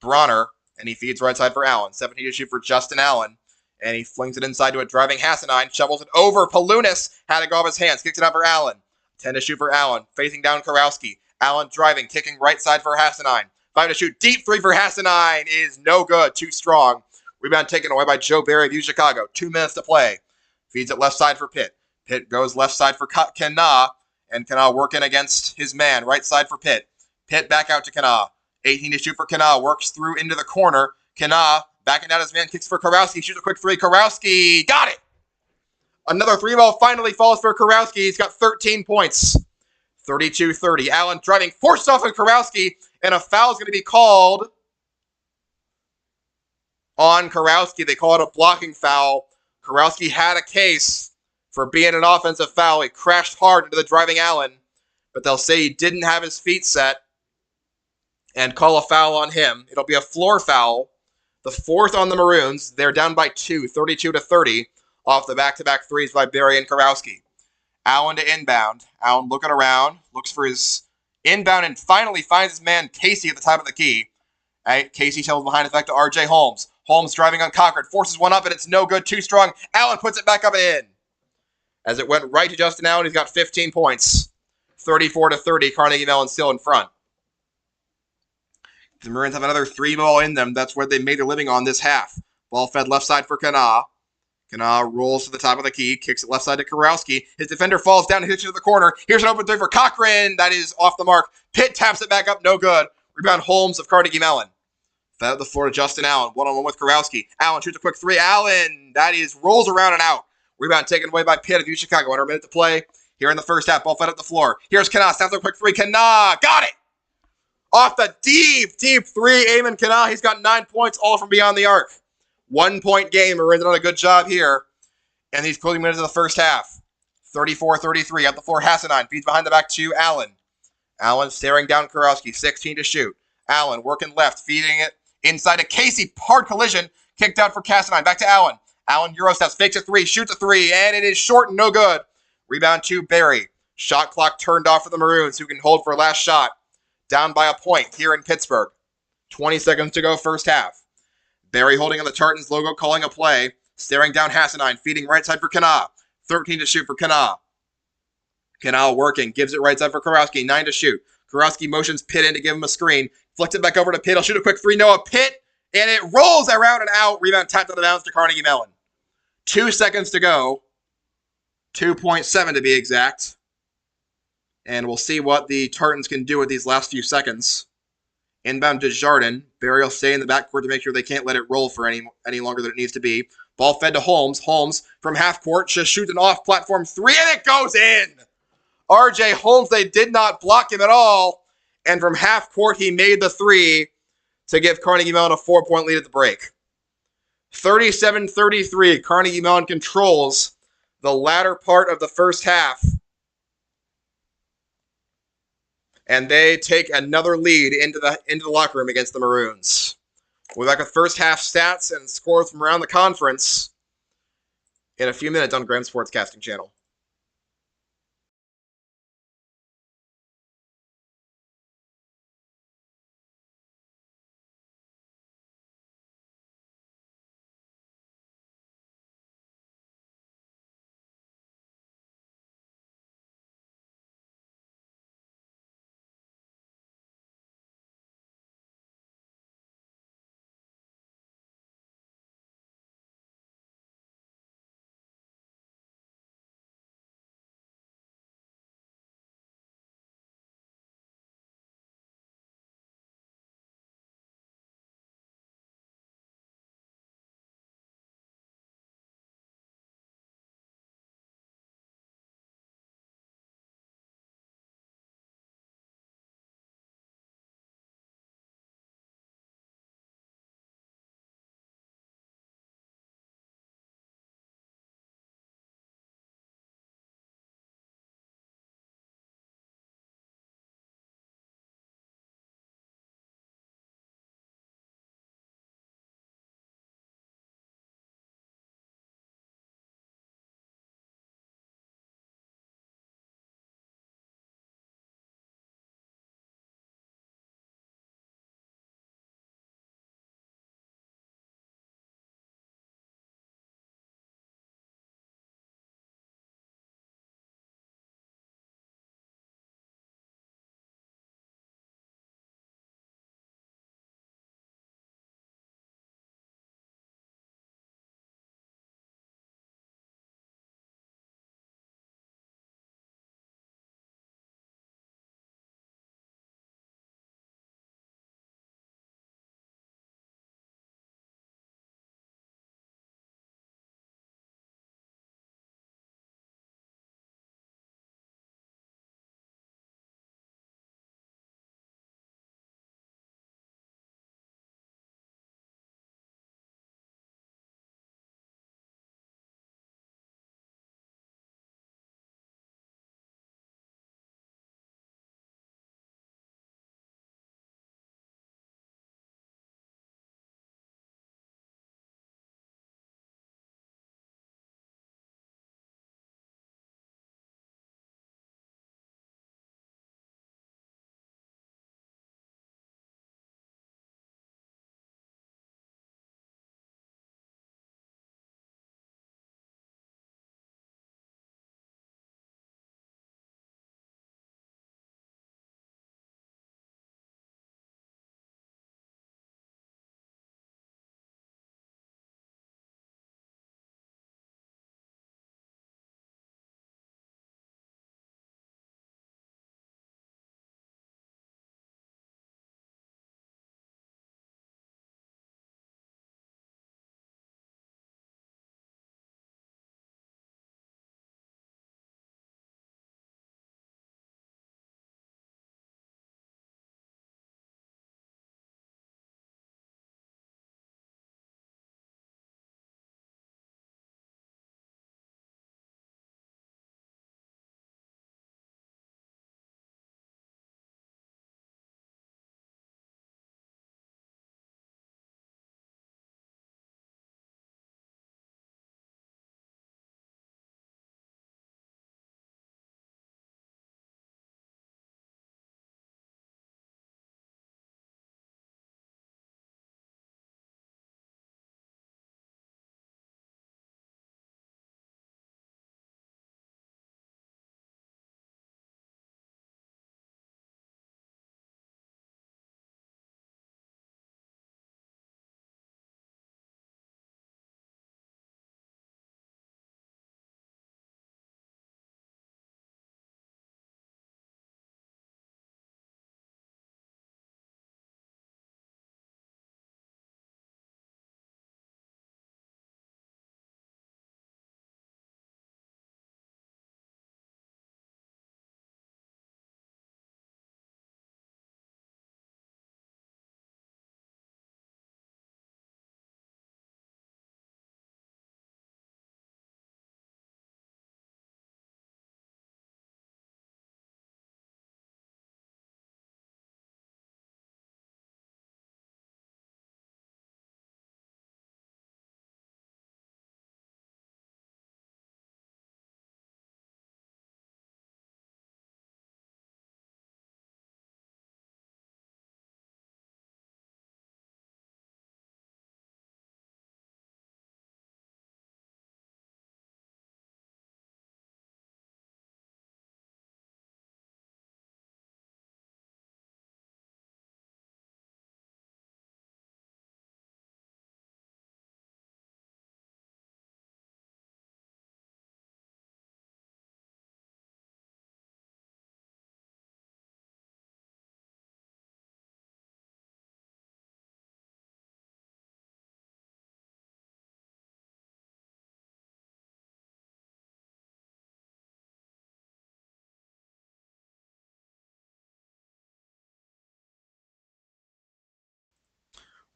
Speaker 1: Bronner, and he feeds right side for Allen. 17 to shoot for Justin Allen, and he flings it inside to a driving Hassanine, shovels it over. Palunas had to go off his hands, kicks it out for Allen. 10 to shoot for Allen, facing down Kurowski. Allen driving, kicking right side for Hassanine. 5 to shoot, deep 3 for Hassanine is no good, too strong. Rebound taken away by Joe Barry of Chicago. 2 minutes to play. Feeds it left side for Pitt. Pitt goes left side for Kana, and Kana working against his man. Right side for Pitt. Pitt back out to Kana. 18 to shoot for Kana. Works through into the corner. Kana backing out his man. Kicks for Kurowski. Shoots a quick 3. Kurowski got it. Another 3-ball finally falls for Kurowski. He's got 13 points. 32-30. Allen driving. Forced off of Kurowski. And a foul is going to be called on Kurowski. They call it a blocking foul. Kurowski had a case for being an offensive foul. He crashed hard into the driving Allen, but they'll say he didn't have his feet set and call a foul on him. It'll be a floor foul, the fourth on the Maroons. They're down by 2, 32-30, off the back-to-back threes by Berry and Kurowski. Allen to inbound. Allen looking around, looks for his inbound, and finally finds his man Casey at the top of the key. Right, Casey shovels behind his back to R.J. Holmes. Holmes driving unconquered, forces one up, and it's no good, too strong. Allen puts it back up and in. As it went right to Justin Allen, he's got 15 points. 34-30, Carnegie Mellon still in front. The Maroons have another 3-ball in them. That's where they made their living on this half. Ball fed left side for Kana. Kana rolls to the top of the key, kicks it left side to Kurowski. His defender falls down and hits it to the corner. Here's an open three for Cochran. That is off the mark. Pitt taps it back up, no good. Rebound Holmes of Carnegie Mellon. Fed up the floor to Justin Allen. One-on-one with Kurowski. Allen shoots a quick three. Allen, that is, rolls around and out. Rebound taken away by Pitt of U Chicago. Under a minute to play here in the first half. Ball fed up the floor. Here's Kana. Snaps a quick three. Kana, got it! Off the deep three, Eamon Kana. He's got 9 points, all from beyond the arc. 1 point game. Maroons done a good job here. And these closing minutes of the first half. 34-33. Up the floor, Hassanine feeds behind the back to Allen. Allen staring down Kurowski. 16 to shoot. Allen working left, feeding it inside to Casey. Hard collision. Kicked out for Hassanine. Back to Allen. Allen Euro steps, fakes a three, shoots a three, and it is short and no good. Rebound to Berry. Shot clock turned off for the Maroons, who can hold for a last shot. Down by a point here in Pittsburgh. 20 seconds to go, first half. Berry holding on the Tartans logo, calling a play. Staring down Hassanine, feeding right side for Kana. 13 to shoot for Kana. Kana working, gives it right side for Kurowski. 9 to shoot. Kurowski motions Pitt in to give him a screen. Flicks it back over to Pitt. He'll shoot a quick three. Noah Pitt, and it rolls around and out. Rebound tapped out of bounds to Carnegie Mellon. 2 seconds to go. 2.7 to be exact. And we'll see what the Tartans can do with these last few seconds. Inbound to Jardin. Berry will stay in the backcourt to make sure they can't let it roll for any longer than it needs to be. Ball fed to Holmes. Holmes from half court just shoots an off-platform three, and it goes in! R.J. Holmes, they did not block him at all. And from half court, he made the three to give Carnegie Mellon a 4-point lead at the break. 37-33, Carnegie Mellon controls the latter part of the first half. And they take another lead into the locker room against the Maroons. We'll be back with first half stats and scores from around the conference in a few minutes on Graham Sportscasting Channel.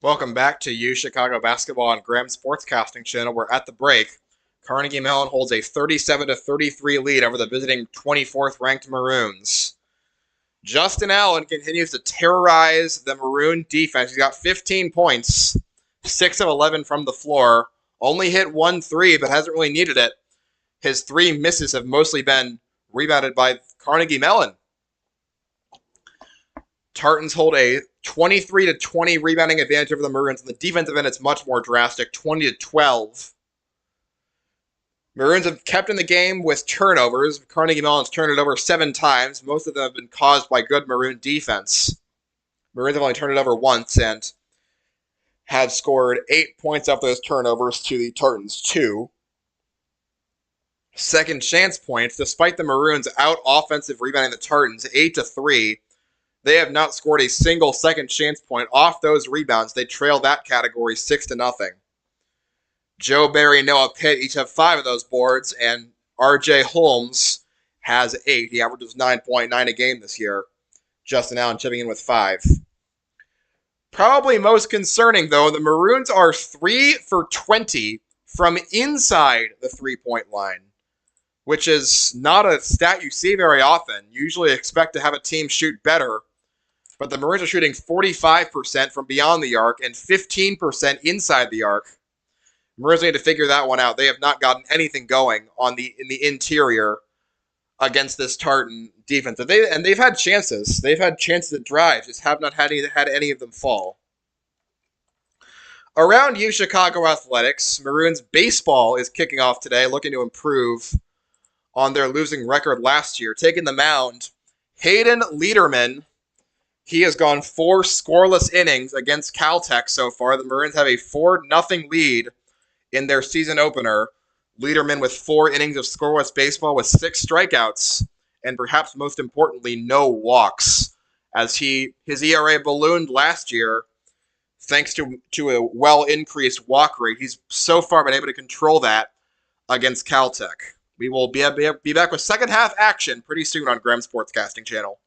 Speaker 1: Welcome back to Chicago Basketball on Graham Sportscasting Channel. We're at the break. Carnegie Mellon holds a 37-33 lead over the visiting 24th ranked Maroons. Justin Allen continues to terrorize the Maroon defense. He's got 15 points, 6 of 11 from the floor. Only hit 1 3, but hasn't really needed it. His 3 misses have mostly been rebounded by Carnegie Mellon. Tartans hold a 23-20 rebounding advantage over the Maroons. In the defensive end, it's much more drastic, 20-12. Maroons have kept in the game with turnovers. Carnegie Mellon's turned it over 7 times. Most of them have been caused by good Maroon defense. Maroons have only turned it over once and have scored 8 points off those turnovers to the Tartans 2. Second chance points, despite the Maroons out offensive rebounding the Tartans 8-3. They have not scored a single second chance point off those rebounds. They trail that category 6-0. Joe Barry, Noah Pitt each have 5 of those boards, and R.J. Holmes has 8. He averages 9.9 a game this year. Justin Allen chipping in with 5. Probably most concerning, though, the Maroons are 3 for 20 from inside the three-point line, which is not a stat you see very often. You usually expect to have a team shoot better, but the Maroons are shooting 45% from beyond the arc and 15% inside the arc. Maroons need to figure that one out. They have not gotten anything going in the interior against this Tartan defense. They've had chances. They've had chances at drives, just have not had any of them fall. Around Chicago athletics, Maroons baseball is kicking off today, looking to improve on their losing record last year. Taking the mound, Hayden Lederman. He has gone 4 scoreless innings against Caltech so far. The Maroons have a 4-0 lead in their season opener. Lederman with 4 innings of scoreless baseball with 6 strikeouts, and perhaps most importantly, no walks, as his ERA ballooned last year thanks to a well-increased walk rate. He's so far been able to control that against Caltech. We will be back with second half action pretty soon on Graham Sportscasting Channel.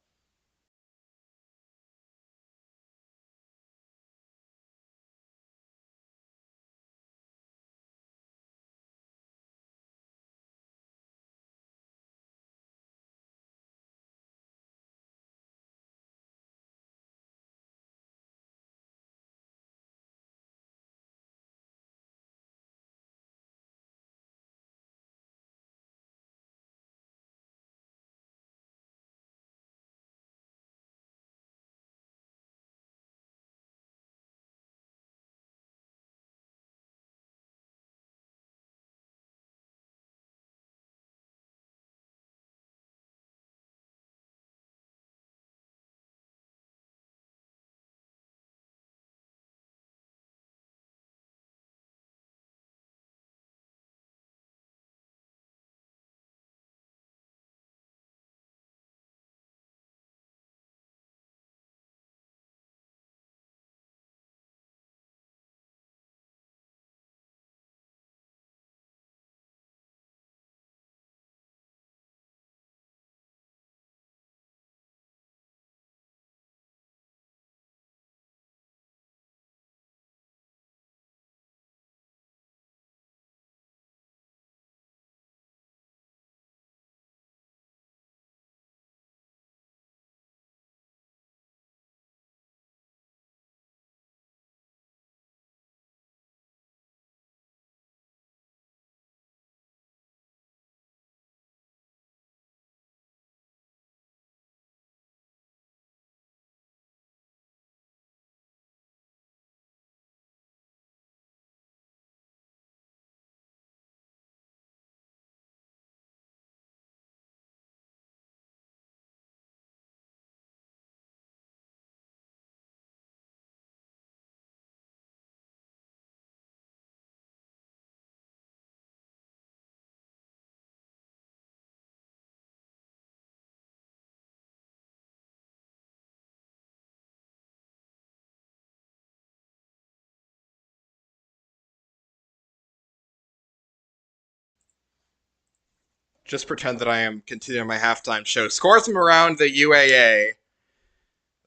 Speaker 1: Just pretend that I am continuing my halftime show. Scores from around the UAA.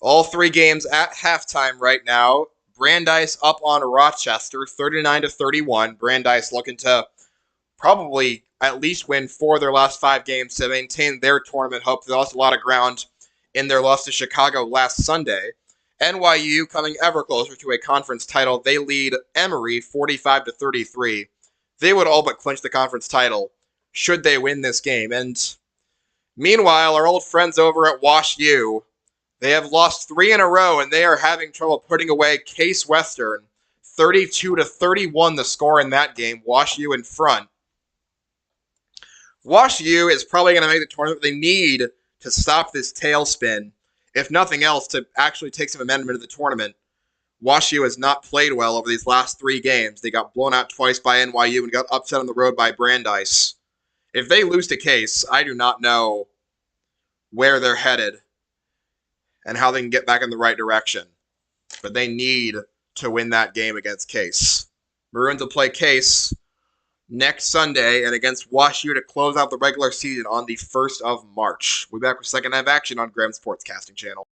Speaker 1: All 3 games at halftime right now. Brandeis up on Rochester, 39-31. Brandeis looking to probably at least win 4 of their last 5 games to maintain their tournament hope. They lost a lot of ground in their loss to Chicago last Sunday. NYU coming ever closer to a conference title. They lead Emory 45-33. They would all but clinch the conference title should they win this game. And meanwhile, our old friends over at Wash U, they have lost 3 in a row, and they are having trouble putting away Case Western. 32-31 the score in that game. Wash U in front. Wash U is probably going to make the tournament. They need to stop this tailspin, if nothing else, to actually take some momentum into the tournament. Wash U has not played well over these last 3 games. They got blown out twice by NYU and got upset on the road by Brandeis. If they lose to Case, I do not know where they're headed and how they can get back in the right direction. But they need to win that game against Case. Maroons will play Case next Sunday and against Wash U to close out the regular season on the 1st of March. We'll be back with second half action on Graham Sportscasting Channel.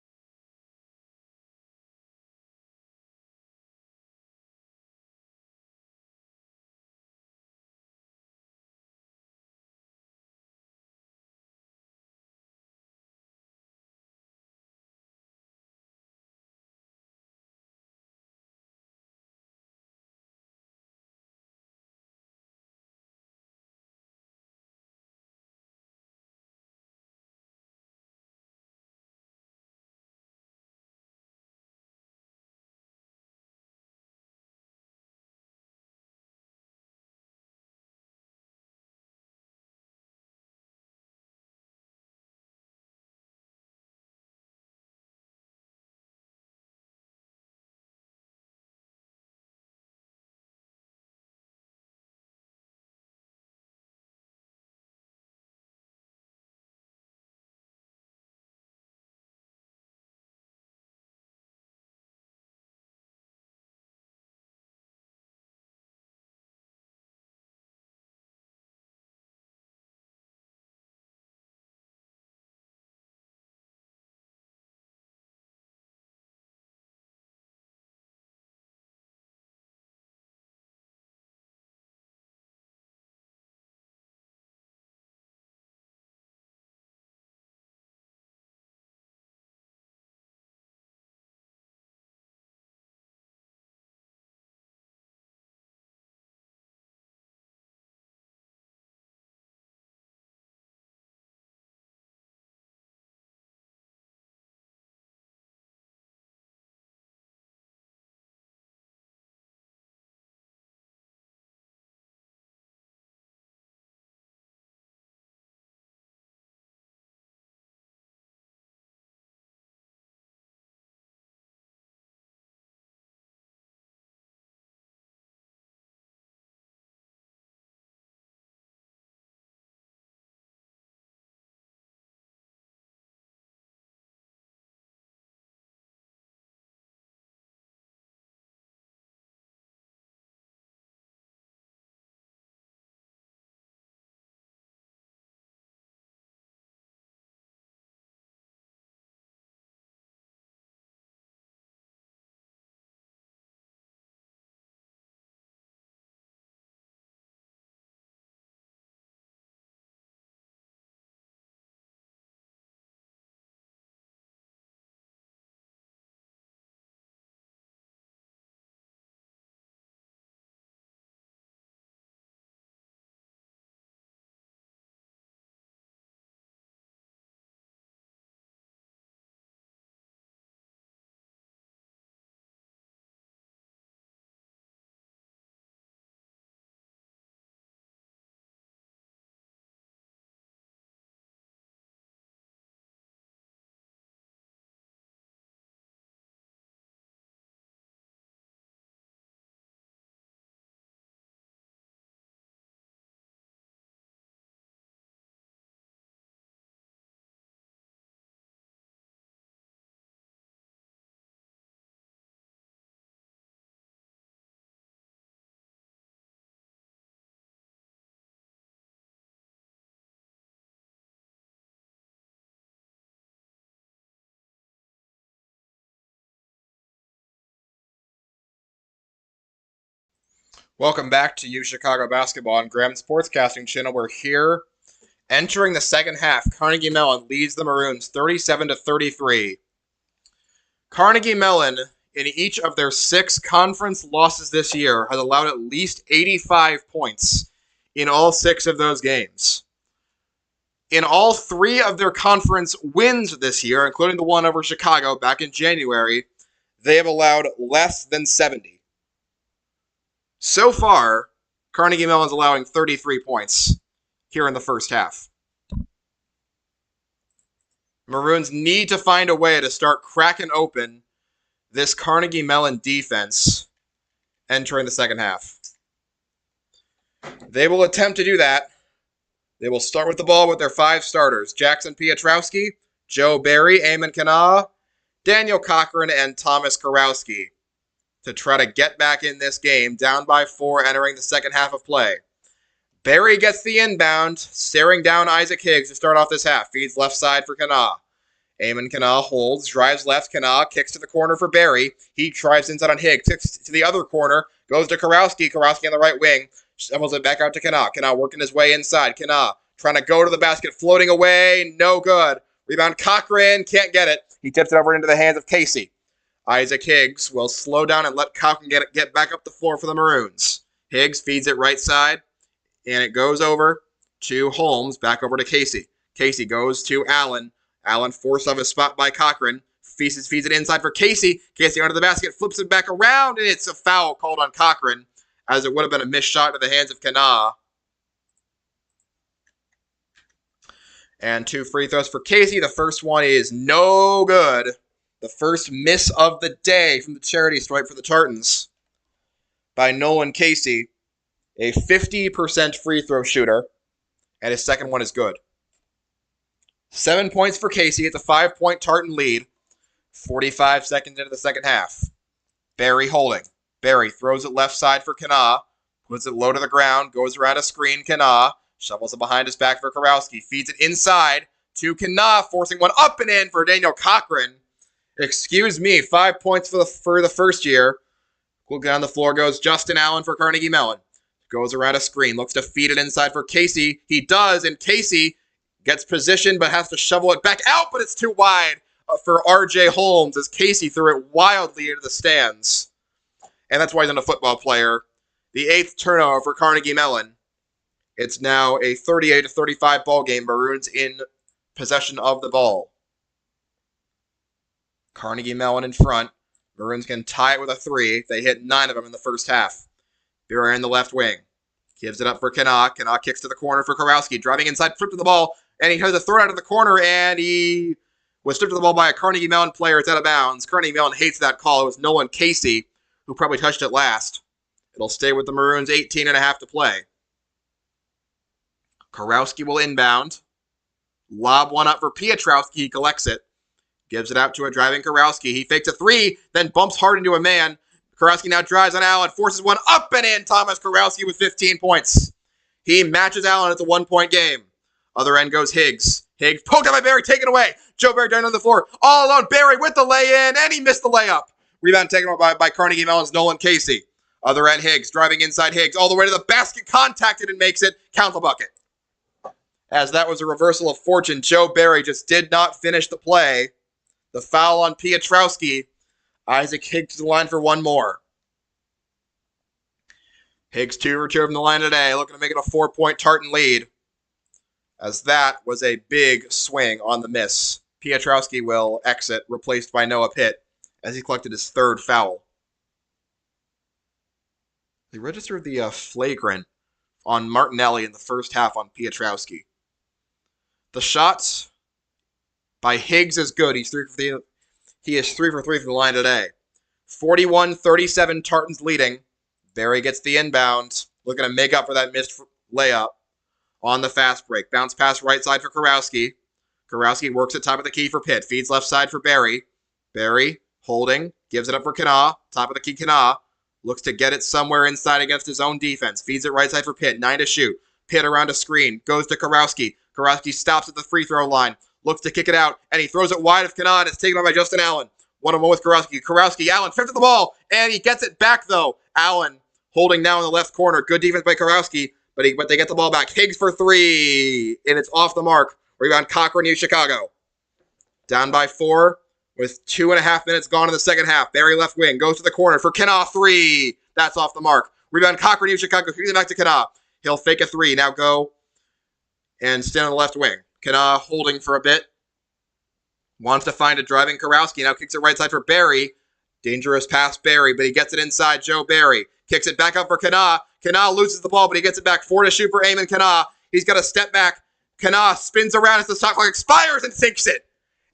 Speaker 1: Welcome back to U Chicago Basketball on Graham Sportscasting Channel. We're here entering the second half. Carnegie Mellon leads the Maroons 37-33. Carnegie Mellon, in each of their 6 conference losses this year, has allowed at least 85 points in all 6 of those games. In all 3 of their conference wins this year, including the one over Chicago back in January, they have allowed less than 70. So far, Carnegie Mellon's allowing 33 points here in the first half. Maroons need to find a way to start cracking open this Carnegie Mellon defense entering the second half. They will attempt to do that. They will start with the ball with their 5 starters: Jackson Pietrowski, Joe Barry, Eamon Kana, Daniel Cochran, and Thomas Kurowski, to try to get back in this game, down by 4 entering the second half of play. Barry gets the inbound, staring down Isaac Higgs to start off this half. Feeds left side for Kana. Eamon Kana holds, drives left. Kana kicks to the corner for Barry. He drives inside on Higgs, kicks to the other corner, goes to Kurowski. Kurowski on the right wing, shovels it back out to Kana. Kana working his way inside. Kana trying to go to the basket, floating away, no good. Rebound Cochran, can't get it. He tips it over into the hands of Casey. Isaac Higgs will slow down and let Cochran get back up the floor for the Maroons. Higgs feeds it right side, and it goes over to Holmes, back over to Casey. Casey goes to Allen. Allen forced off his spot by Cochran. Feeds it inside for Casey. Casey under the basket, flips it back around, and it's a foul called on Cochran, as it would have been a missed shot to the hands of Kana. And 2 free throws for Casey. The first one is no good. The first miss of the day from the charity stripe for the Tartans by Nolan Casey, a 50% free throw shooter, and his second one is good. 7 points for Casey. It's a 5-point Tartan lead. 45 seconds into the second half. Barry holding. Barry throws it left side for Kana, puts it low to the ground, goes around a screen. Kana shovels it behind his back for Kurowski, feeds it inside to Kana, forcing one up and in for Daniel Cochran. Excuse me, 5 points for the first year. Down the floor goes Justin Allen for Carnegie Mellon. Goes around a screen, looks to feed it inside for Casey. He does, and Casey gets positioned but has to shovel it back out, but it's too wide for R.J. Holmes as Casey threw it wildly into the stands. And that's why he's not a football player. The 8th turnover for Carnegie Mellon. It's now a 38-35 ball game. Maroons in possession of the ball. Carnegie Mellon in front. Maroons can tie it with a 3. They hit 9 of them in the first half. Barry in the left wing. Gives it up for Kana. Kana kicks to the corner for Kurowski. Driving inside, flipped to the ball, and he has a throw out of the corner, and he was stripped of the ball by a Carnegie Mellon player. It's out of bounds. Carnegie Mellon hates that call. It was Nolan Casey who probably touched it last. It'll stay with the Maroons, 18.5 to play. Kurowski will inbound. Lob one up for Pietrowski. He collects it. Gives it out to a driving Kurowski. He fakes a 3, then bumps hard into a man. Kurowski now drives on Allen, forces one up and in. Thomas Kurowski with 15 points. He matches Allen. It's a 1-point game. Other end goes Higgs. Higgs poked out by Barry, taken away. Joe Barry down on the floor. All alone. Barry with the lay-in, and he missed the layup. Rebound taken over by Carnegie Mellon's Nolan Casey. Other end Higgs, driving inside Higgs, all the way to the basket, contacted and makes it. Count the bucket. As that was a reversal of fortune, Joe Barry just did not finish the play. The foul on Pietrowski. Isaac Higgs to the line for one more. Higgs 2 for 2 from the line today, looking to make it a 4-point Tartan lead. As that was a big swing on the miss. Pietrowski will exit, replaced by Noah Pitt, as he collected his 3rd foul. They registered the flagrant on Martinelli in the first half on Pietrowski. The shots by Higgs is good. He is 3 for 3 from the line today. 41-37 Tartans leading. Barry gets the inbound. Looking to make up for that missed layup on the fast break. Bounce pass right side for Kurowski. Kurowski works at top of the key for Pitt. Feeds left side for Barry. Barry holding. Gives it up for Kana. Top of the key Kana. Looks to get it somewhere inside against his own defense. Feeds it right side for Pitt. 9 to shoot. Pitt around a screen. Goes to Kurowski. Kurowski stops at the free throw line. Looks to kick it out. And he throws it wide of Kana. And it's taken on by Justin Allen. 1-on-1 with Kurowski. Kurowski, Allen, 5th of the ball. And he gets it back, though. Allen holding now in the left corner. Good defense by Karowski, but they get the ball back. Higgs for 3, and it's off the mark. Rebound Cochran, New Chicago. Down by 4 with 2.5 minutes gone in the second half. Barry left wing goes to the corner for Knaw, 3. That's off the mark. Rebound Cochran, New Chicago. Kicks it back to Knaw. He'll fake a 3. Now go and stand on the left wing. Knaw holding for a bit. Wants to find a driving Karowski. Now kicks it right side for Barry. Dangerous pass, Barry, but he gets it inside. Joe Barry kicks it back up for Knaw. Knaw loses the ball, but he gets it back. 4 to shoot for Eamon Knaw. He's got to step back. Knaw spins around as the shot clock expires and sinks it.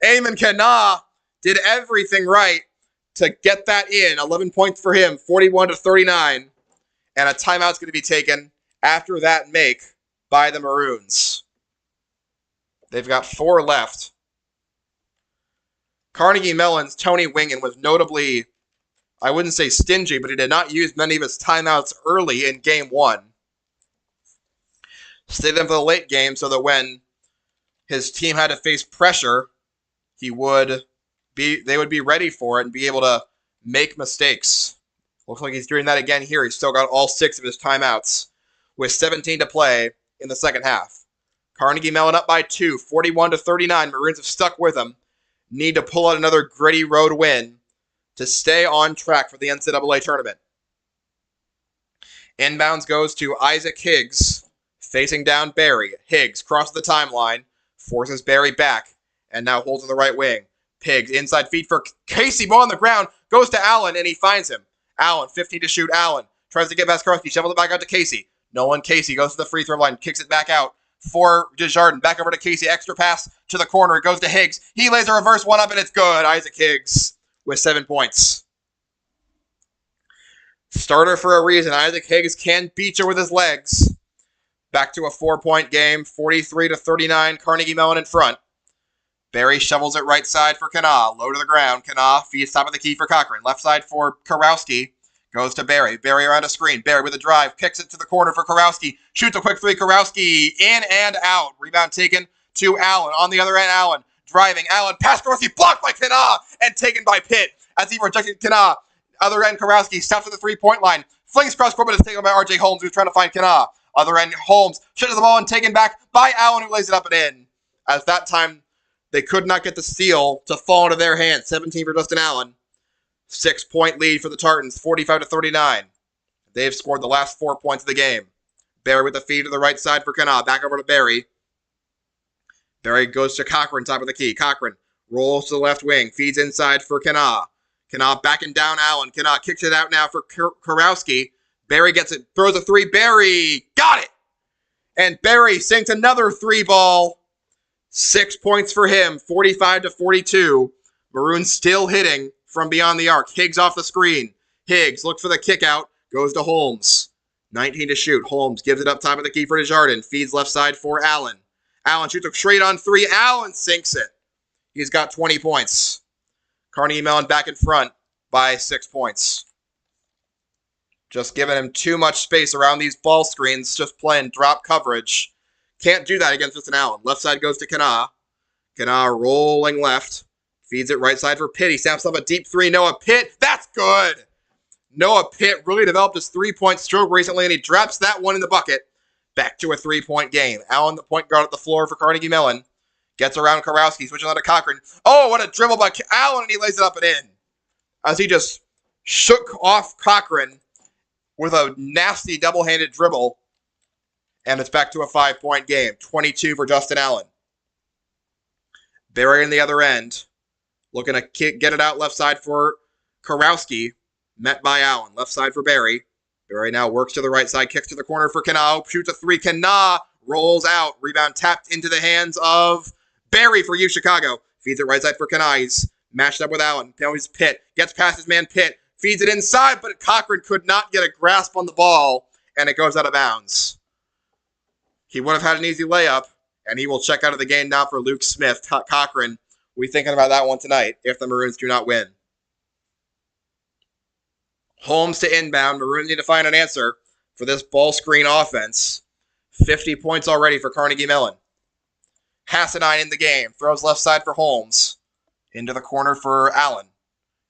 Speaker 1: Eamon Knaw did everything right to get that in. 11 points for him, 41-39. And a timeout's going to be taken after that make by the Maroons. They've got 4 left. Carnegie Mellon's Tony Wingen was notably, I wouldn't say stingy, but he did not use many of his timeouts early in game 1. Stayed them for the late game so that when his team had to face pressure, they would be ready for it and be able to make mistakes. Looks like he's doing that again here. He's still got all 6 of his timeouts with 17 to play in the second half. Carnegie Mellon up by 2, 41-39. Maroons have stuck with him. Need to pull out another gritty road win to stay on track for the NCAA tournament. Inbounds goes to Isaac Higgs, facing down Barry. Higgs crosses the timeline, forces Barry back, and now holds on the right wing. Higgs inside feed for Casey, ball on the ground, goes to Allen, and he finds him. Allen, 15 to shoot. Allen tries to get past Karowski, shovels it back out to Casey. No one. Casey goes to the free throw line, kicks it back out for Desjardins. Back over to Casey, extra pass to the corner. It goes to Higgs. He lays a reverse one up, and it's good. Isaac Higgs with 7 points. Starter for a reason. Isaac Higgs can beat you with his legs. Back to a 4-point game, 43-39. Carnegie Mellon in front. Barry shovels it right side for Knaw. Low to the ground. Knaw feeds top of the key for Cochran. Left side for Karowski. Goes to Barry. Barry around a screen. Barry with a drive. Kicks it to the corner for Karowski. Shoots a quick 3. Karowski in and out. Rebound taken to Allen. On the other end, Allen driving. Allen past Karowski. Blocked by Knaw and taken by Pitt as he rejected Knaw. Other end, Karowski stops at the 3-point line. Flings cross court, but is taken by R.J. Holmes, who's trying to find Knaw. Other end, Holmes shoots the ball and taken back by Allen, who lays it up and in. As that time, they could not get the steal to fall into their hands. 17 for Justin Allen. 6-point lead for the Tartans, 45-39. They've scored the last 4 points of the game. Barry with the feed to the right side for Knaw. Back over to Barry. Barry goes to Cochran, top of the key. Cochran rolls to the left wing. Feeds inside for Knaw. Knaw backing down Allen. Knaw kicks it out now for Karowski. Barry gets it. Throws a 3. Barry got it! And Barry sinks another 3 ball. 6 points for him, 45-42. Maroons still hitting from beyond the arc. Higgs off the screen. Higgs looks for the kick out. Goes to Holmes. 19 to shoot. Holmes gives it up top of the key for Desjardins. Feeds left side for Allen. Allen shoots a straight on 3. Allen sinks it. He's got 20 points. Carnegie Mellon back in front by 6 points. Just giving him too much space around these ball screens. Just playing drop coverage. Can't do that against Justin Allen. Left side goes to Knaw. Knaw rolling left. Feeds it right side for Pitt. He snaps up a deep 3. Noah Pitt. That's good. Noah Pitt really developed his 3-point stroke recently, and he drops that one in the bucket. Back to a 3-point game. Allen, the point guard at the floor for Carnegie Mellon. Gets around Karowski. Switching on to Cochran. Oh, what a dribble by Allen, and he lays it up and in. As he just shook off Cochran with a nasty double-handed dribble. And it's back to a 5-point game. 22 for Justin Allen. Barry in the other end. Looking to get it out left side for Karowski. Met by Allen. Left side for Barry. Barry now works to the right side. Kicks to the corner for Knaw. Shoots a 3. Knaw rolls out. Rebound tapped into the hands of Barry for U Chicago. Feeds it right side for Knaw. He's matched up with Allen. Now he's Pitt. Gets past his man Pitt. Feeds it inside, but Cochran could not get a grasp on the ball. And it goes out of bounds. He would have had an easy layup. And he will check out of the game now for Luke Smith. Cochran, we're thinking about that one tonight if the Maroons do not win. Holmes to inbound. Maroons need to find an answer for this ball screen offense. 50 points already for Carnegie Mellon. Hassanine in the game. Throws left side for Holmes. Into the corner for Allen.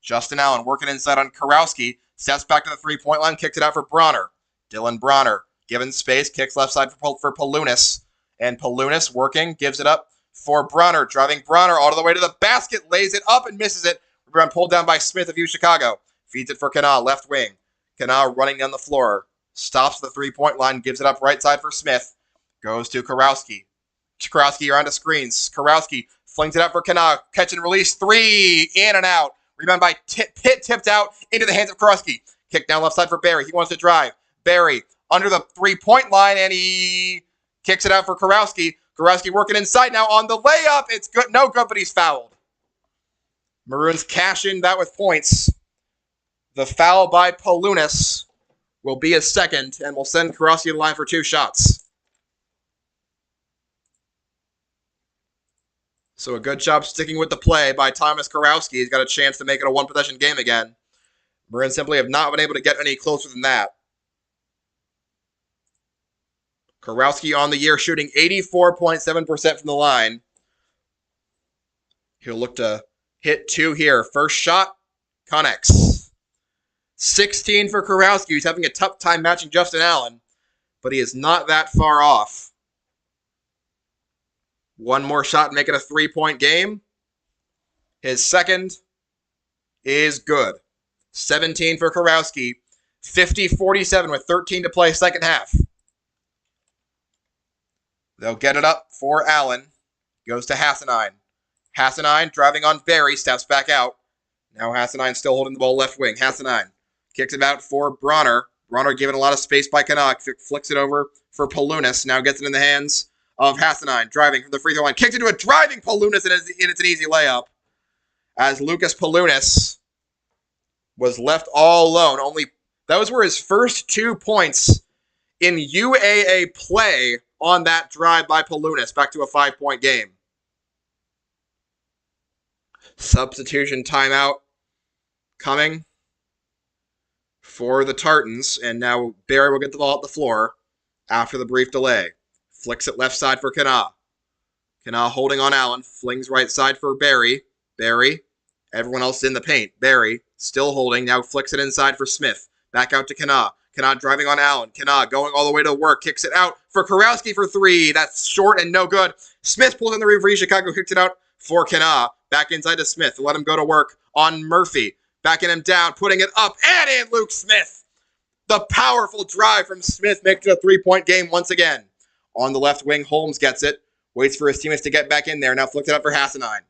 Speaker 1: Justin Allen working inside on Karowski. Steps back to the three-point line, kicks it out for Bronner. Dylan Bronner, given space, kicks left side for Palunas. And Palunas working, gives it up for Bronner. Driving Bronner all the way to the basket, lays it up and misses it. Rebound pulled down by Smith of U Chicago. Feeds it for Kana, left wing. Kana running down the floor. Stops the three-point line, gives it up right side for Smith. Goes to Karowski. Karowski around the screens. Karowski flings it up for Kana. Catch and release. Three. In and out. Rebound by Pitt, tipped out into the hands of Karowski. Kick down left side for Barry. He wants to drive. Barry under the three-point line, and he kicks it out for Karowski. Karowski working inside now on the layup. It's good. No good, but he's fouled. Maroons cash in that with points. The foul by Palunas will be a second, and will send Karowski to the line for 2 shots. So a good job sticking with the play by Thomas Karowski. He's got a chance to make it a one-possession game again. Maroons simply have not been able to get any closer than that. Karowski on the year shooting 84.7% from the line. He'll look to hit 2 here. First shot, connects. 16 for Karowski. He's having a tough time matching Justin Allen, but he is not that far off. One more shot, make it a 3-point game. His second is good. 17 for Karowski. 50-47 with 13 to play second half. They'll get it up for Allen. Goes to Hassanine. Hassanine driving on Barry. Steps back out. Now Hassanine still holding the ball left wing. Hassanine kicks it out for Bronner. Bronner given a lot of space by Canuck. Flicks it over for Palunas. Now gets it in the hands of Hassanine. Driving from the free throw line. Kicks into a driving Palunas, and it's an easy layup. As Lucas Palunas was left all alone. Those were his first 2 points in UAA play on that drive by Palunas. Back to a 5-point game. Substitution timeout coming for the Tartans. And now Barry will get the ball at the floor after the brief delay. Flicks it left side for Kana. Kana holding on Allen. Flings right side for Barry. Barry. Everyone else in the paint. Barry still holding. Now flicks it inside for Smith. Back out to Kana. Kana driving on Allen. Kana going all the way to work. Kicks it out for Karowski for 3. That's short and no good. Smith pulls in the referee. Chicago kicks it out for Kana. Back inside to Smith. Let him go to work on Murphy. Backing him down. Putting it up. And in Luke Smith. The powerful drive from Smith makes it a 3-point game once again. On the left wing, Holmes gets it. Waits for his teammates to get back in there. Now flicks it up for Hassanine.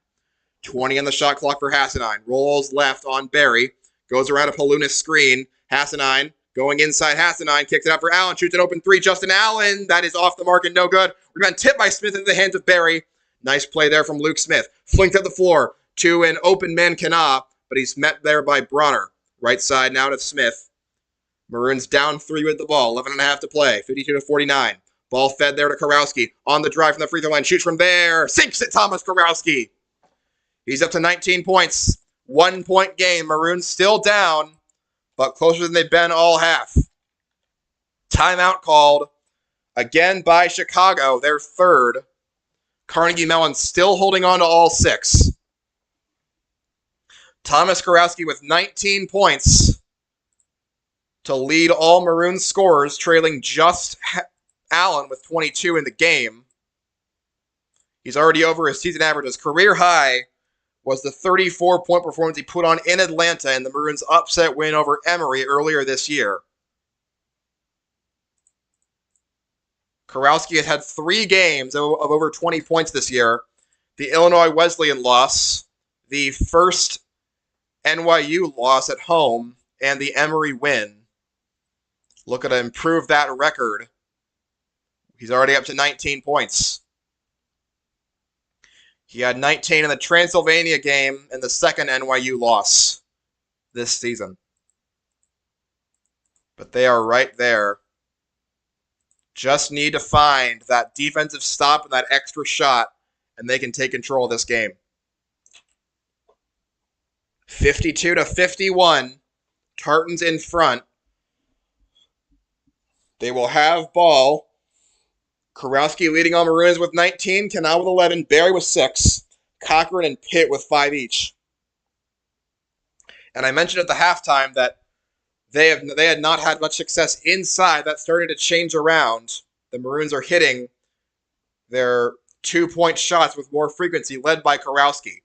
Speaker 1: 20 on the shot clock for Hassanine. Rolls left on Barry. Goes around a Palunas screen. Hassanine going inside Hassanine. Kicks it out for Allen. Shoots an open 3. Justin Allen. That is off the mark and no good. Rebound tipped by Smith into the hands of Barry. Nice play there from Luke Smith. Flinked at the floor to an open man Kana, but he's met there by Bronner. Right side now to Smith. Maroons down 3 with the ball. 11.5 to play. 52-49. Ball fed there to Karowski. On the drive from the free throw line. Shoots from there. Sinks it, Thomas Karowski. He's up to 19 points. 1-point game. Maroons still down, but closer than they've been all half. Timeout called again by Chicago, their third. Carnegie Mellon still holding on to all 6. Thomas Karowski with 19 points to lead all Maroons scorers, trailing just Allen with 22 in the game. He's already over his season average. His career high was the 34-point performance he put on in Atlanta in the Maroons' upset win over Emory earlier this year. Karowski has had 3 games of over 20 points this year. The Illinois Wesleyan loss, the first NYU loss at home, and the Emory win. Looking to improve that record. He's already up to 19 points. He had 19 in the Transylvania game and the second NYU loss this season. But they are right there. Just need to find that defensive stop and that extra shot, and they can take control of this game. 52-51. Tartans in front. They will have ball. Karowski leading on Maroons with 19. Kana with 11. Barry with 6. Cochran and Pitt with 5 each. And I mentioned at the halftime that They had not had much success inside. That started to change around. The Maroons are hitting their 2-point shots with more frequency, led by Kurowski.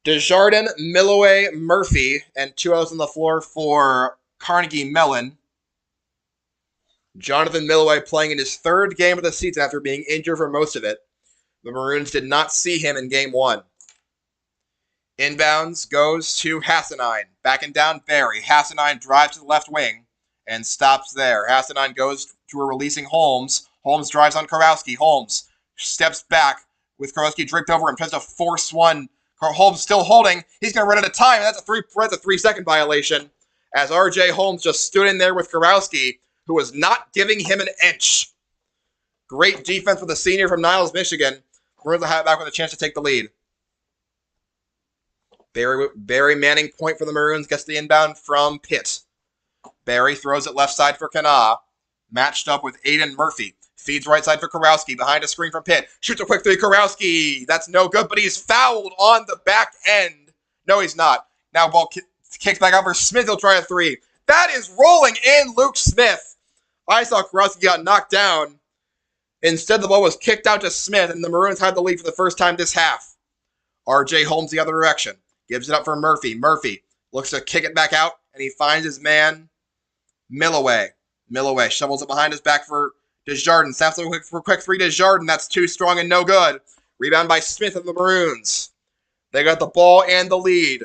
Speaker 1: Desjardins, Milloway, Murphy, and 2 outs on the floor for Carnegie Mellon. Jonathan Milloway playing in his 3rd game of the season after being injured for most of it. The Maroons did not see him in Game 1. Inbounds goes to Hassanine. Backing down Barry. Hassanine drives to the left wing and stops there. Hassanine goes to a releasing Holmes. Holmes drives on Kurowski. Holmes steps back with Kurowski draped over him. Tries to force one. Holmes still holding. He's going to run out of time. That's a 3-second violation as R.J. Holmes just stood in there with Kurowski, who was not giving him an inch. Great defense for the senior from Niles, Michigan. Maroons will have it back with a chance to take the lead. Barry Manning point for the Maroons, gets the inbound from Pitt. Barry throws it left side for Kana. Matched up with Aiden Murphy. Feeds right side for Kurowski, behind a screen from Pitt. Shoots a quick 3, Kurowski. That's no good, but he's fouled on the back end. No, he's not. Now ball kicks back out for Smith. He'll try a 3. That is rolling in Luke Smith. I saw Kurowski got knocked down. Instead, the ball was kicked out to Smith, and the Maroons had the lead for the first time this half. R.J. Holmes the other direction. Gives it up for Murphy. Murphy looks to kick it back out, and he finds his man, Milloway. Milloway shovels it behind his back for Desjardins. Snaps it for a quick 3 to Desjardins. That's too strong and no good. Rebound by Smith of the Maroons. They got the ball and the lead.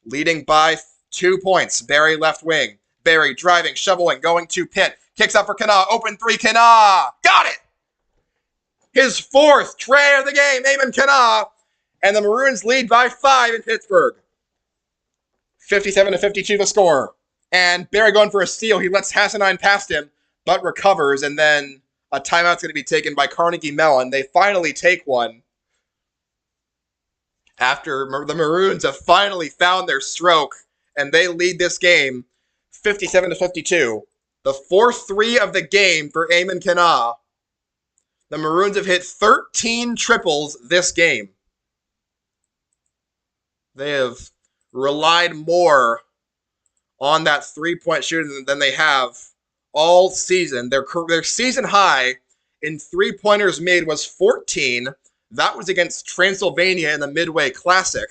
Speaker 1: Leading by 2 points. Barry left wing. Barry driving, shoveling, going to Pitt. Kicks up for Kana. Open 3, Kana. Got it! His 4th tray of the game, Eamon Kana. And the Maroons lead by 5 in Pittsburgh. 57-52 the score. And Barry going for a steal. He lets Hassanine past him, but recovers. And then a timeout's going to be taken by Carnegie Mellon. They finally take one. After the Maroons have finally found their stroke. And they lead this game 57-52. The 4th 3 of the game for Eamon Kana. The Maroons have hit 13 triples this game. They have relied more on that 3-point shooting than they have all season. Their season high in 3-pointers made was 14. That was against Transylvania in the Midway Classic.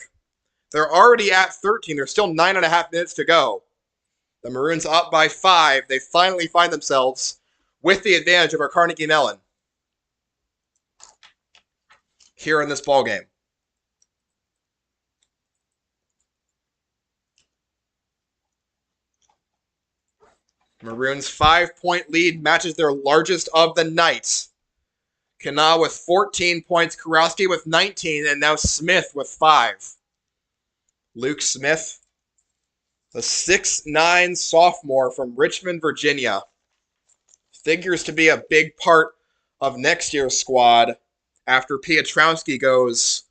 Speaker 1: They're already at 13. There's still 9.5 minutes to go. The Maroons up by 5. They finally find themselves with the advantage over Carnegie Mellon here in this ballgame. Maroons' 5-point lead matches their largest of the night. Kana with 14 points, Kurowski with 19, and now Smith with 5. Luke Smith, the 6'9 sophomore from Richmond, Virginia, figures to be a big part of next year's squad after Piotrowski goes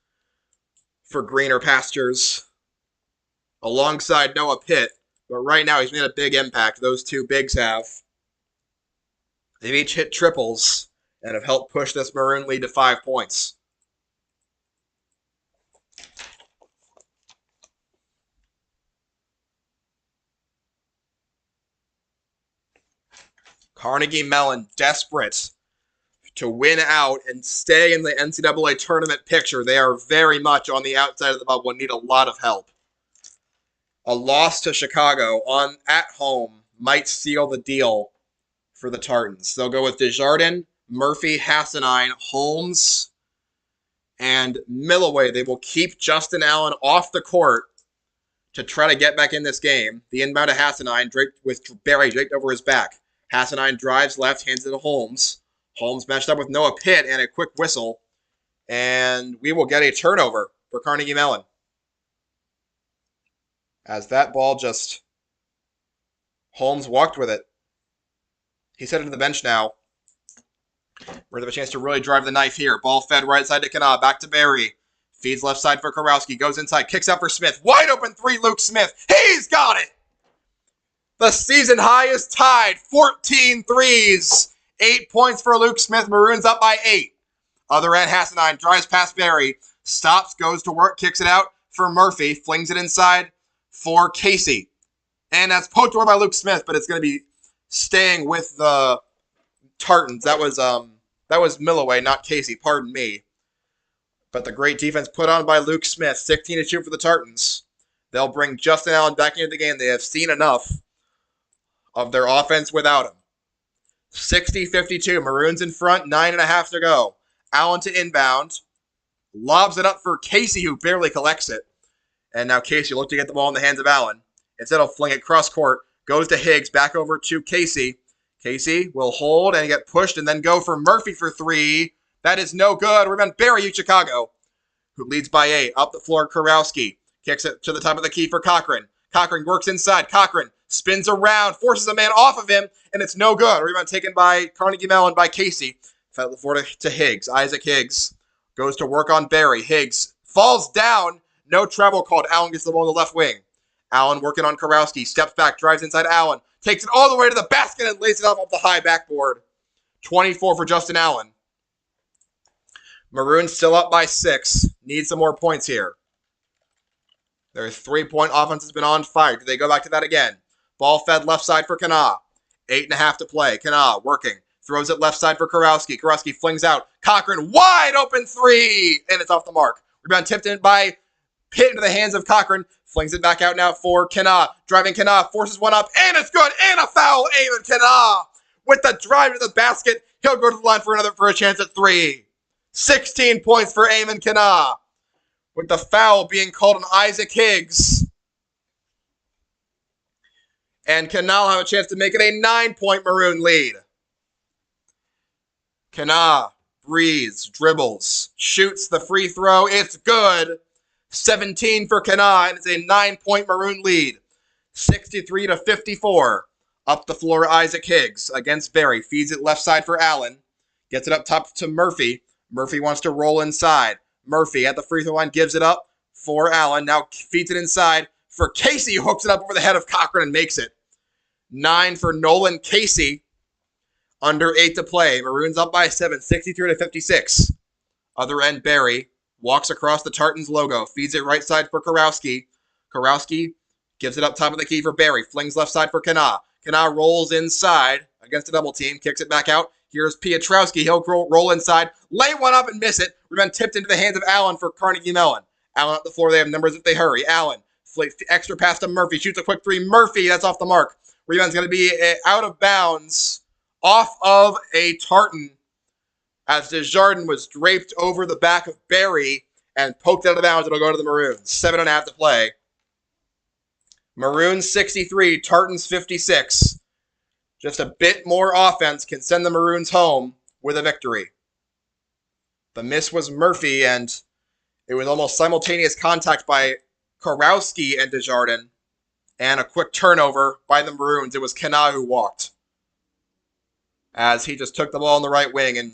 Speaker 1: for greener pastures alongside Noah Pitt. But right now, he's made a big impact. Those two bigs have. They've each hit triples and have helped push this Maroon lead to 5 points. Carnegie Mellon desperate to win out and stay in the NCAA tournament picture. They are very much on the outside of the bubble and need a lot of help. A loss to Chicago at home might seal the deal for the Tartans. They'll go with Desjardins, Murphy, Hassanine, Holmes, and Milloway. They will keep Justin Allen off the court to try to get back in this game. The inbound to Hassanine, with Barry draped over his back. Hassanine drives left, hands it to Holmes. Holmes matched up with Noah Pitt and a quick whistle. And we will get a turnover for Carnegie Mellon. As that ball just... Holmes walked with it. He's headed to the bench now. We're going to have a chance to really drive the knife here. Ball fed right side to Kana. Back to Barry. Feeds left side for Kurowski. Goes inside. Kicks out for Smith. Wide open 3, Luke Smith. He's got it! The season high is tied. 14 threes. 8 points for Luke Smith. Maroons up by 8. Other end, Hassanine drives past Barry. Stops, goes to work, kicks it out for Murphy. Flings it inside for Casey. And that's poked away by Luke Smith, but it's going to be staying with the Tartans. That was Milloway, not Casey. Pardon me. But the great defense put on by Luke Smith, 16-2 for the Tartans. They'll bring Justin Allen back into the game. They have seen enough of their offense without him. 60-52. Maroons in front, 9.5 to go. Allen to inbound. Lobs it up for Casey, who barely collects it. And now Casey look to get the ball in the hands of Allen. Instead of fling it cross court, goes to Higgs, back over to Casey. Casey will hold and get pushed and then go for Murphy for three. That is no good. Rebound Barry, Chicago, who leads by 8. Up the floor, Kurowski kicks it to the top of the key for Cochran. Cochran works inside. Cochran spins around, forces a man off of him, and it's no good. Rebound taken by Carnegie Mellon by Casey. Fell the floor to Higgs. Isaac Higgs goes to work on Barry. Higgs falls down. No travel called. Allen gets the ball in the left wing. Allen working on Kurowski. Steps back, drives inside Allen. Takes it all the way to the basket and lays it off the high backboard. 24 for Justin Allen. Maroons still up by 6. Need some more points here. Their 3-point offense has been on fire. Do they go back to that again? Ball fed left side for Kana. 8.5 to play. Kana working. Throws it left side for Kurowski. Kurowski flings out. Cochran, wide open three! And it's off the mark. Rebound tipped in by Pitt into the hands of Cochran. Flings it back out now for Kana. Driving Kana. Forces one up. And it's good. And a foul. Eamon Kana with the drive to the basket. He'll go to the line for a chance at 3. 16 points for Eamon Kana. With the foul being called on Isaac Higgs. And Kana will have a chance to make it a 9-point Maroon lead. Kana breathes, dribbles, shoots the free throw. It's good. 17 for Kana, and it's a 9-point Maroon lead. 63-54. Up the floor, Isaac Higgs against Barry. Feeds it left side for Allen. Gets it up top to Murphy. Murphy wants to roll inside. Murphy at the free throw line gives it up for Allen. Now feeds it inside for Casey. Hooks it up over the head of Cochran and makes it. 9 for Nolan Casey. Under 8 to play. Maroons up by 7, 63-56. Other end, Barry walks across the Tartans logo. Feeds it right side for Kurowski. Kurowski gives it up top of the key for Barry. Flings left side for Kana. Kana rolls inside against a double team. Kicks it back out. Here's Piotrowski. He'll roll inside. Lay one up and miss it. Rebound tipped into the hands of Allen for Carnegie Mellon. Allen up the floor. They have numbers if they hurry. Allen. Extra pass to Murphy. Shoots a quick three. Murphy. That's off the mark. Rebound's going to be out of bounds. Off of a Tartan as Desjardins was draped over the back of Barry and poked out of bounds. It'll go to the Maroons. 7.5 to play. Maroons 63, Tartans 56. Just a bit more offense can send the Maroons home with a victory. The miss was Murphy, and it was almost simultaneous contact by Kurowski and Desjardins, and a quick turnover by the Maroons. It was Kana who walked, as he just took the ball on the right wing and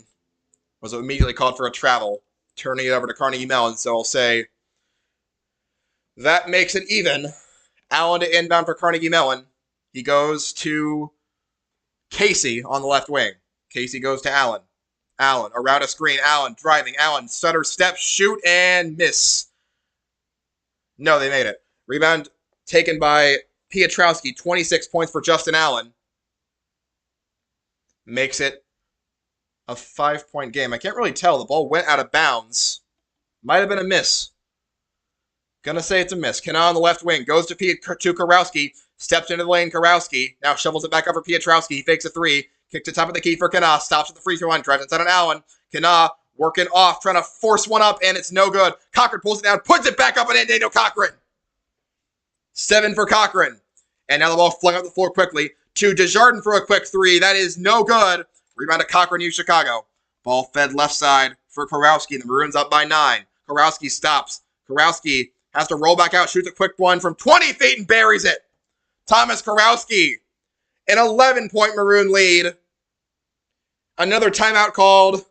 Speaker 1: was immediately called for a travel, turning it over to Carnegie Mellon. So I'll say that makes it even. Allen to inbound for Carnegie Mellon. He goes to Casey on the left wing. Casey goes to Allen. Allen around a screen. Allen driving. Allen stutter step, shoot, and miss. No, they made it. Rebound taken by Piotrowski. 26 points for Justin Allen. Makes it a 5-point game. I can't really tell. The ball went out of bounds. Might have been a miss. Gonna say it's a miss. Kana on the left wing. Goes to Kurowski. Steps into the lane. Kurowski now shovels it back up for Piotrowski. He fakes a three. Kicks to top of the key for Kana. Stops at the free throw line. Drives inside on Allen. Kana working off. Trying to force one up. And it's no good. Cochran pulls it down. Puts it back up and in. Daniel Cochran. 7 for Cochran. And now the ball flung up the floor quickly to Desjardins for a quick three. That is no good. Rebound to Cochran, Chicago. Ball fed left side for Kurowski. The Maroons up by 9. Kurowski stops. Kurowski has to roll back out. Shoots a quick one from 20 feet and buries it. Thomas Kurowski. An 11-point Maroon lead. Another timeout called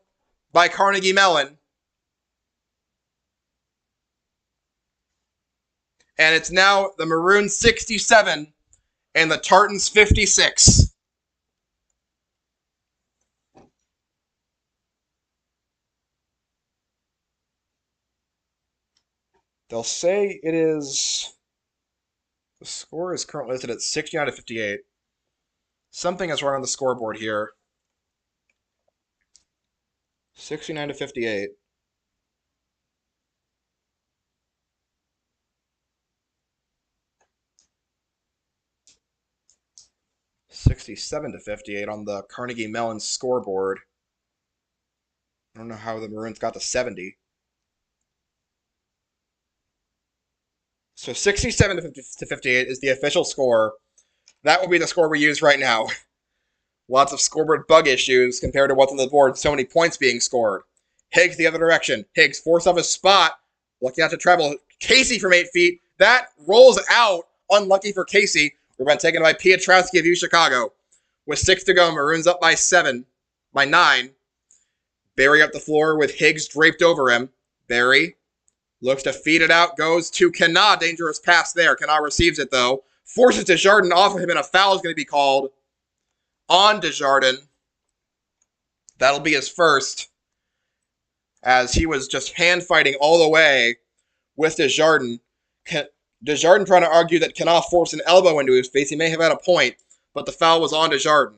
Speaker 1: by Carnegie Mellon. And it's now the Maroons 67 and the Tartans 56. They'll say it is The score is currently listed at 69 to 58. Something is wrong on the scoreboard here. 69 to 58. $67 to 58 on the Carnegie Mellon scoreboard. I don't know how the Maroons got to 70. So 67 to 58 is the official score. That will be the score we use right now. Lots of scoreboard bug issues compared to what's on the board. So many points being scored. Higgs the other direction. Higgs forced off his spot. Lucky not to travel. Casey from 8 feet. That rolls out. Unlucky for Casey. Rebound taken by Pietrowski of Chicago. With 6 to go, Maroons up by 9. Barry up the floor with Higgs draped over him. Barry looks to feed it out, goes to Kana. Dangerous pass there. Kana receives it, though. Forces Desjardins off of him, and a foul is going to be called on Desjardins. That'll be his first, as he was just hand-fighting all the way with Desjardins. Desjardins trying to argue that Kana forced an elbow into his face. He may have had a point, but the foul was on Desjardins.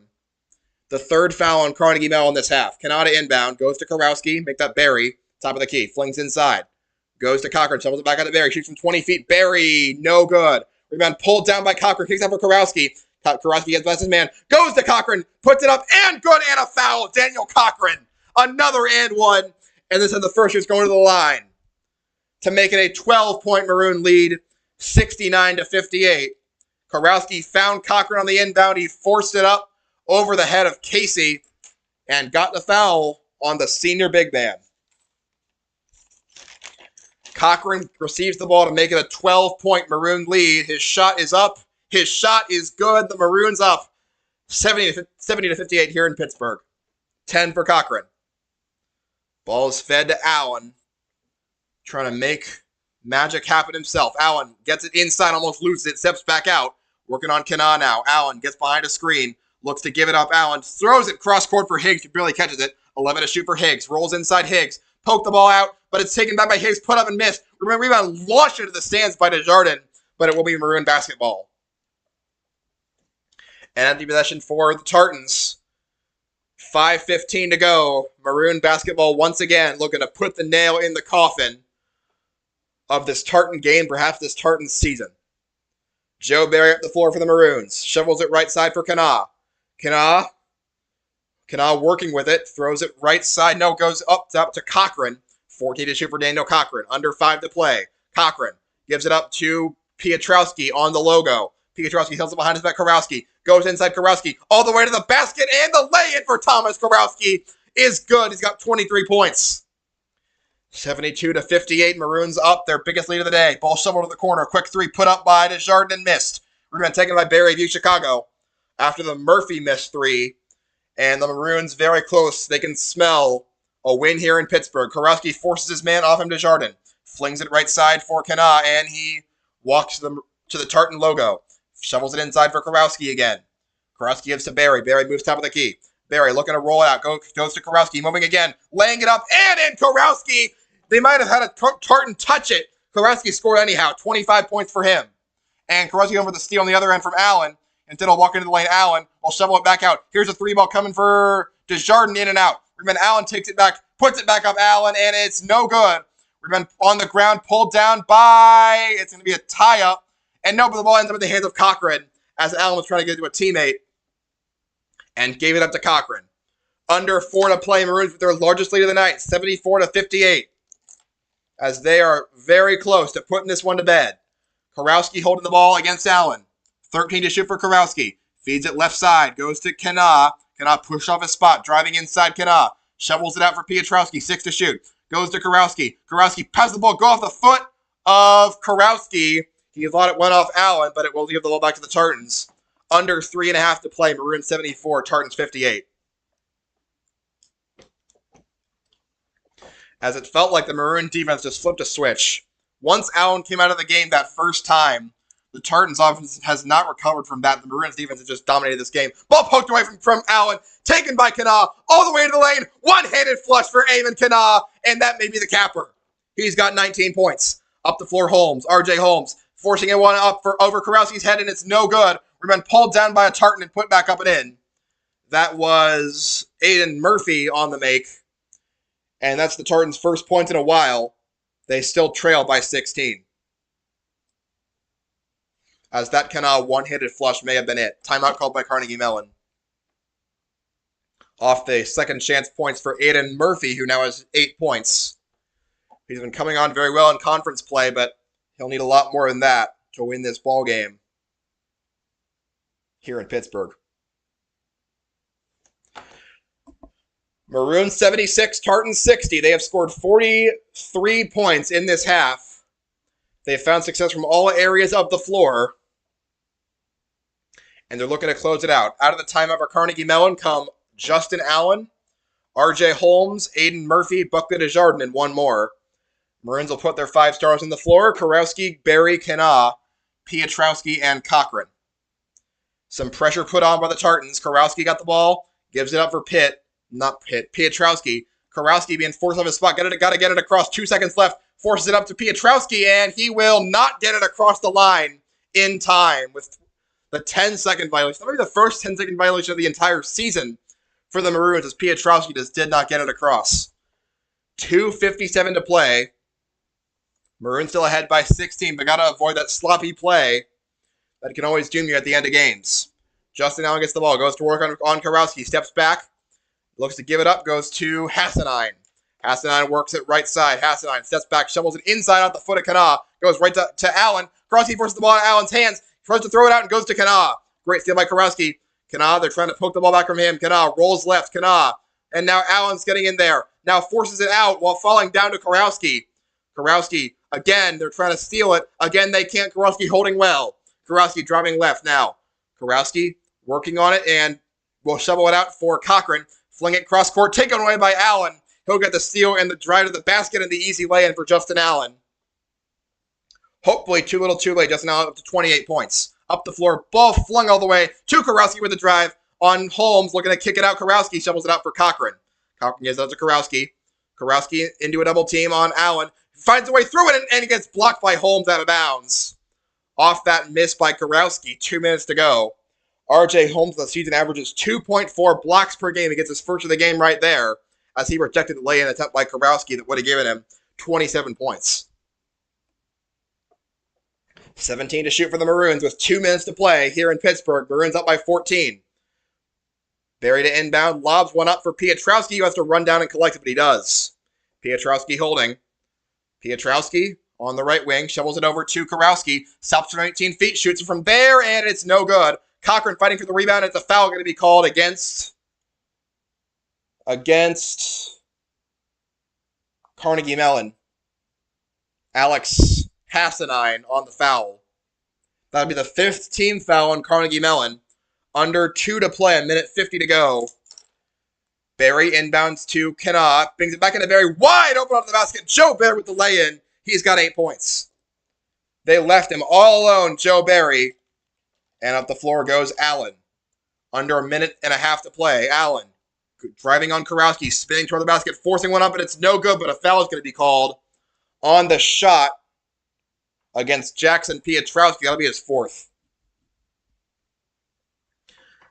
Speaker 1: The third foul on Carnegie Mellon in this half. Kana to inbound, goes to Karowski, make that Barry, top of the key, flings inside. Goes to Cochran, shovels it back out to Barry, shoots from 20 feet. Barry, no good. Rebound pulled down by Cochran, kicks out for Karowski. Karowski gets past his man, goes to Cochran, puts it up, and good, and a foul. Daniel Cochran, another and one. And this is the first year's going to the line to make it a 12-point Maroon lead, 69 to 58. Karowski found Cochran on the inbound. He forced it up over the head of Casey and got the foul on the senior big man. Cochran receives the ball to make it a 12-point Maroon lead. His shot is up. His shot is good. The Maroons up 70 to 58 here in Pittsburgh. 10 for Cochran. Ball is fed to Allen. Trying to make magic happen himself. Allen gets it inside, almost loses it, steps back out. Working on Kana now. Allen gets behind a screen. Looks to give it up. Allen throws it cross court for Higgs. He barely catches it. 11 to shoot for Higgs. Rolls inside Higgs. Poke the ball out, but it's taken back by Higgs. Put up and missed. Rebound launched into the stands by Desjardins, but it will be Maroon basketball. And empty possession for the Tartans. 5:15 to go. Maroon basketball once again looking to put the nail in the coffin of this Tartan game, perhaps this Tartan season. Joe Barry up the floor for the Maroons. Shovels it right side for Kana. Kana working with it. Throws it right side. No, goes up to Cochran. 14 to shoot for Daniel Cochran. Under 5 to play. Cochran gives it up to Pietrowski on the logo. Pietrowski holds it behind his back. Karowski goes inside Karowski. All the way to the basket, and the lay-in for Thomas Karowski is good. He's got 23 points. 72 to 58. Maroons up, their biggest lead of the day. Ball shoveled to the corner. Quick three put up by Desjardins and missed. Rebound taken by Barry of Chicago after the Murphy missed three. And the Maroons very close. They can smell a win here in Pittsburgh. Karowski forces his man off him to Desjardins. Flings it right side for Kana, and he walks to the Tartan logo. Shovels it inside for Karowski again. Karowski gives to Barry. Barry moves top of the key. Barry looking to roll it out. Goes to Karowski. Moving again. Laying it up. And in Karowski. They might have had a Tartan touch it. Karowski scored anyhow. 25 points for him. And Karowski over the steal on the other end from Allen. Instead of walking into the lane, Allen will shovel it back out. Here's a three ball coming for Desjardins in and out. Remember, Allen takes it back. Puts it back up, Allen. And it's no good. Remember, on the ground. Pulled down by... It's going to be a tie-up. And no, but the ball ends up in the hands of Cochran as Allen was trying to get it to a teammate and gave it up to Cochran. Under 4 to play, Maroons with their largest lead of the night, 74 to 58, as they are very close to putting this one to bed. Karowski holding the ball against Allen. 13 to shoot for Karowski. Feeds it left side, goes to Kana. Kana pushed off his spot, driving inside Kana. Shovels it out for Pietrowski, 6 to shoot. Goes to Karowski. Karowski passes the ball, go off the foot of Karowski. He thought it went off Allen, but it will give the ball back to the Tartans. Under 3.5 to play. Maroons 74, Tartans 58. As it felt like the Maroon defense just flipped a switch. Once Allen came out of the game that first time, the Tartans offense has not recovered from that. The Maroons defense has just dominated this game. Ball poked away from Allen. Taken by Kana. All the way to the lane. One-handed flush for Eamon Kana. And that may be the capper. He's got 19 points. Up the floor, Holmes. R.J. Holmes forcing it one up for over Kurowski's head, and it's no good. Rebound pulled down by a Tartan and put back up and in. That was Aiden Murphy on the make, and that's the Tartans' first point in a while. They still trail by 16. As that Kanawha one-handed flush may have been it. Timeout called by Carnegie Mellon. Off the second chance points for Aiden Murphy, who now has 8 points. He's been coming on very well in conference play, but he'll need a lot more than that to win this ball game here in Pittsburgh. Maroons 76, Tartans 60. They have scored 43 points in this half. They've found success from all areas of the floor. And they're looking to close it out. Out of the timeout for Carnegie Mellon come Justin Allen, R.J. Holmes, Aiden Murphy, Buckley Desjardins, and one more. Maroons will put their 5 stars on the floor. Kurowski, Berry, Kanawha, Piotrowski, and Cochran. Some pressure put on by the Tartans. Kurowski got the ball, gives it up for Piotrowski. Kurowski being forced off his spot. Got to get it across. 2 seconds left. Forces it up to Piotrowski, and he will not get it across the line in time with the 10-second violation. Maybe the first 10-second violation of the entire season for the Maroons, as Piotrowski just did not get it across. 2:57 to play. Maroons still ahead by 16, but got to avoid that sloppy play that can always doom you at the end of games. Justin Allen gets the ball, goes to work on Kurowski, steps back, looks to give it up, goes to Hassanine. Hassanine works it right side. Hassanine steps back, shovels it inside out the foot of Kanawha, goes right to Allen. Kurowski forces the ball in Allen's hands, tries to throw it out and goes to Kanawha. Great steal by Kurowski. Kanawha, they're trying to poke the ball back from him. Kanawha rolls left. Kanawha. And now Allen's getting in there. Now forces it out while falling down to Kurowski. Kurowski, again, they're trying to steal it. Again, they can't. Kurowski holding well. Kurowski driving left now. Kurowski working on it and will shovel it out for Cochran. Fling it cross court. Taken away by Allen. He'll get the steal and the drive to the basket and the easy lay-in for Justin Allen. Hopefully too little too late. Justin Allen up to 28 points. Up the floor. Ball flung all the way to Kurowski with the drive on Holmes. Looking to kick it out. Kurowski shovels it out for Cochran. Cochran gives it out to Kurowski. Kurowski into a double team on Allen. Finds a way through it and gets blocked by Holmes out of bounds. Off that miss by Kurowski. 2 minutes to go. R.J. Holmes, the season averages 2.4 blocks per game. He gets his first of the game right there as he rejected the lay-in attempt by Kurowski that would have given him 27 points. 17 to shoot for the Maroons with 2 minutes to play here in Pittsburgh. Maroons up by 14. Berry to inbound. Lobs one up for Piotrowski, who has to run down and collect it, but he does. Piotrowski holding. Piotrowski on the right wing. Shovels it over to Kurowski. Stops for 19 feet. Shoots it from there, and it's no good. Cochran fighting for the rebound. It's a foul going to be called against Carnegie Mellon. Alex Hassanine on the foul. That would be the 5th team foul on Carnegie Mellon. Under 2 to play, 1:50 to go. Berry inbounds to Kanawha. Brings it back into Berry. Wide open off the basket. Joe Berry with the lay-in. He's got 8 points. They left him all alone, Joe Berry. And up the floor goes Allen. Under 1.5 minutes to play. Allen driving on Kurowski. Spinning toward the basket. Forcing one up, and it's no good, but a foul is going to be called on the shot against Jackson Piotrowski. That'll be his 4th.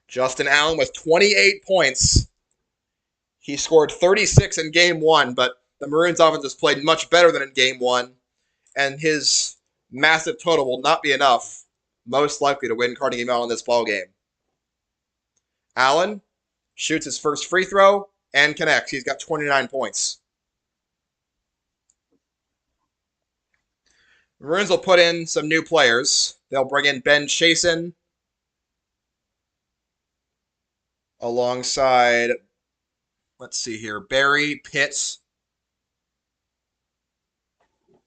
Speaker 1: Justin Allen with 28 points. He scored 36 in Game 1, but the Maroons offense has played much better than in Game 1, and his massive total will not be enough, most likely, to win Carnegie Mellon this ballgame. Allen shoots his first free throw and connects. He's got 29 points. The Maroons will put in some new players. They'll bring in Ben Chasen alongside, let's see here, Berry, Pitts.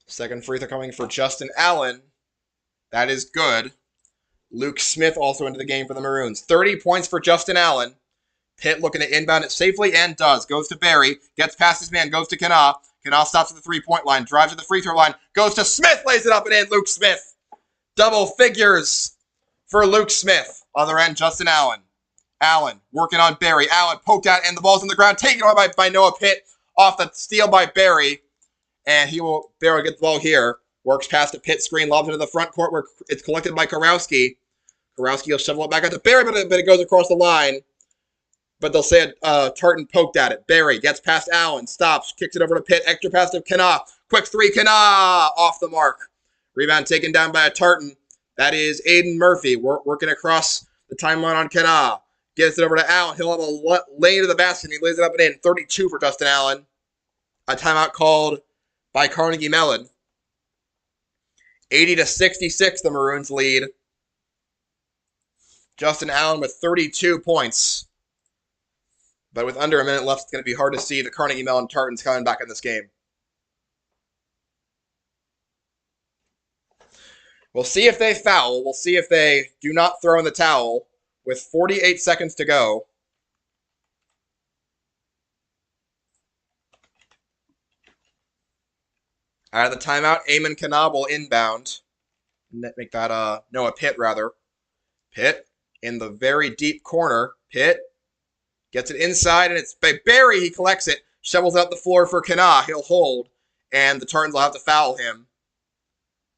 Speaker 1: Second free throw coming for Justin Allen. That is good. Luke Smith also into the game for the Maroons. 30 points for Justin Allen. Pitt looking to inbound it safely and does. Goes to Berry. Gets past his man. Goes to Kanawha. Kanawha stops at the three-point line. Drives to the free throw line. Goes to Smith. Lays it up and in. Luke Smith. Double figures for Luke Smith. Other end, Justin Allen. Allen working on Berry. Allen poked out and the ball's on the ground. Taken away by Noah Pitt. Off the steal by Berry. And Berry will get the ball here. Works past a pit screen, lobs into the front court where it's collected by Karowski. Karowski will shovel it back out to Barry, but it goes across the line. But they'll say Tartan poked at it. Barry gets past Allen, stops, kicks it over to Pitt. Extra pass to Kana. Quick three, Kana off the mark. Rebound taken down by a Tartan. That is Aiden Murphy working across the timeline on Kana. Gets it over to Allen. He'll have a lane to the basket. And he lays it up and in. 32 for Justin Allen. A timeout called by Carnegie Mellon. 80-66, the Maroons lead. Justin Allen with 32 points. But with under a minute left, it's going to be hard to see the Carnegie Mellon Tartans coming back in this game. We'll see if they foul. We'll see if they do not throw in the towel with 48 seconds to go. Out of the timeout, Eamon Kana will inbound. Make that Noah Pitt, rather. Pitt in the very deep corner. Pitt gets it inside, and it's by Barry. He collects it, shovels out the floor for Kana. He'll hold, and the Tartans will have to foul him,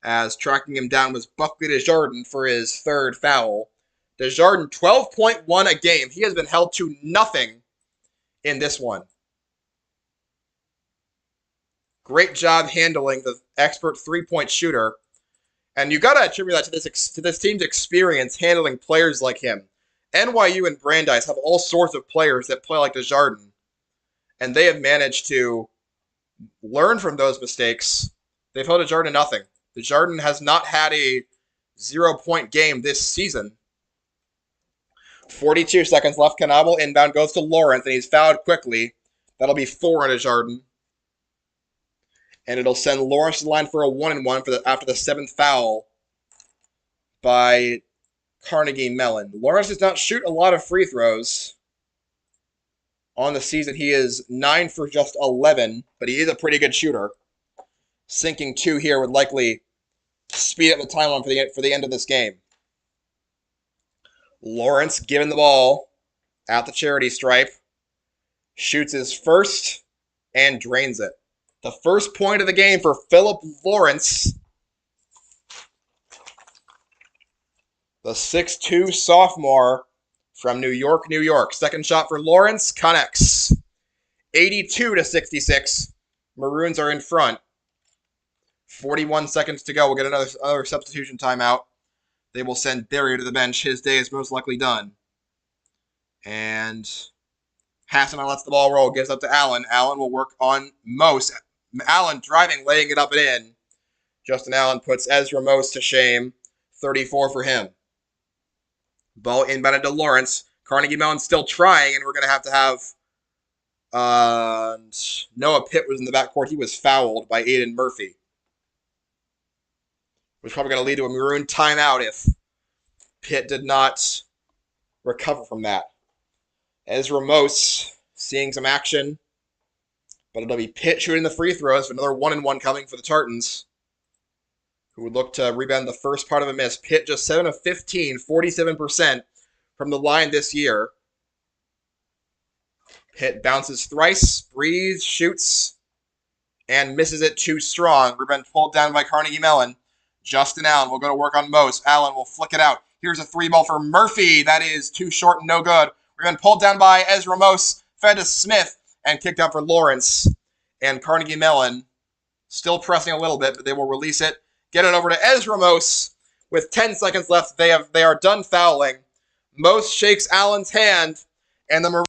Speaker 1: as tracking him down was Buckley Desjardins for his third foul. Desjardins, 12.1 a game. He has been held to nothing in this one. Great job handling the expert three-point shooter. And you got to attribute that to this team's experience handling players like him. NYU and Brandeis have all sorts of players that play like Desjardins. And they have managed to learn from those mistakes. They've held Desjardins to nothing. Desjardins has not had a 0-point game this season. 42 seconds left. Knobel inbound goes to Lawrence, and he's fouled quickly. That'll be 4 on Desjardins. And it'll send Lawrence to the line for a 1-and-1 after the 7th foul by Carnegie Mellon. Lawrence does not shoot a lot of free throws. On the season, he is 9 for just 11, but he is a pretty good shooter. Sinking 2 here would likely speed up the timeline for the end of this game. Lawrence given the ball at the charity stripe. Shoots his first and drains it. The first point of the game for Philip Lawrence. The 6'2 sophomore from New York, New York. Second shot for Lawrence connects. 82-66. Maroons are in front. 41 seconds to go. We'll get another substitution timeout. They will send Barry to the bench. His day is most likely done. And Hassan lets the ball roll. Gives up to Allen. Allen will work on Mose. Allen driving, laying it up and in. Justin Allen puts Ezra Mose to shame. 34 for him. Ball inbounded to Lawrence. Carnegie Mellon still trying, and we're going to have Noah Pitt was in the backcourt. He was fouled by Aiden Murphy. Which is probably going to lead to a Maroon timeout if Pitt did not recover from that. Ezra Mose seeing some action. But it'll be Pitt shooting the free throws. Another 1-and-1 coming for the Tartans, who would look to rebound the first part of a miss. Pitt just 7 of 15, 47% from the line this year. Pitt bounces thrice, breathes, shoots, and misses it too strong. Rebound pulled down by Carnegie Mellon. Justin Allen will go to work on Mose. Allen will flick it out. Here's a 3-ball for Murphy. That is too short and no good. Rebound pulled down by Ezra Mose. Fed to Smith. And kicked out for Lawrence. And Carnegie Mellon still pressing a little bit, but they will release it. Get it over to Ezra Mose. With 10 seconds left, they are done fouling. Mose shakes Allen's hand, and the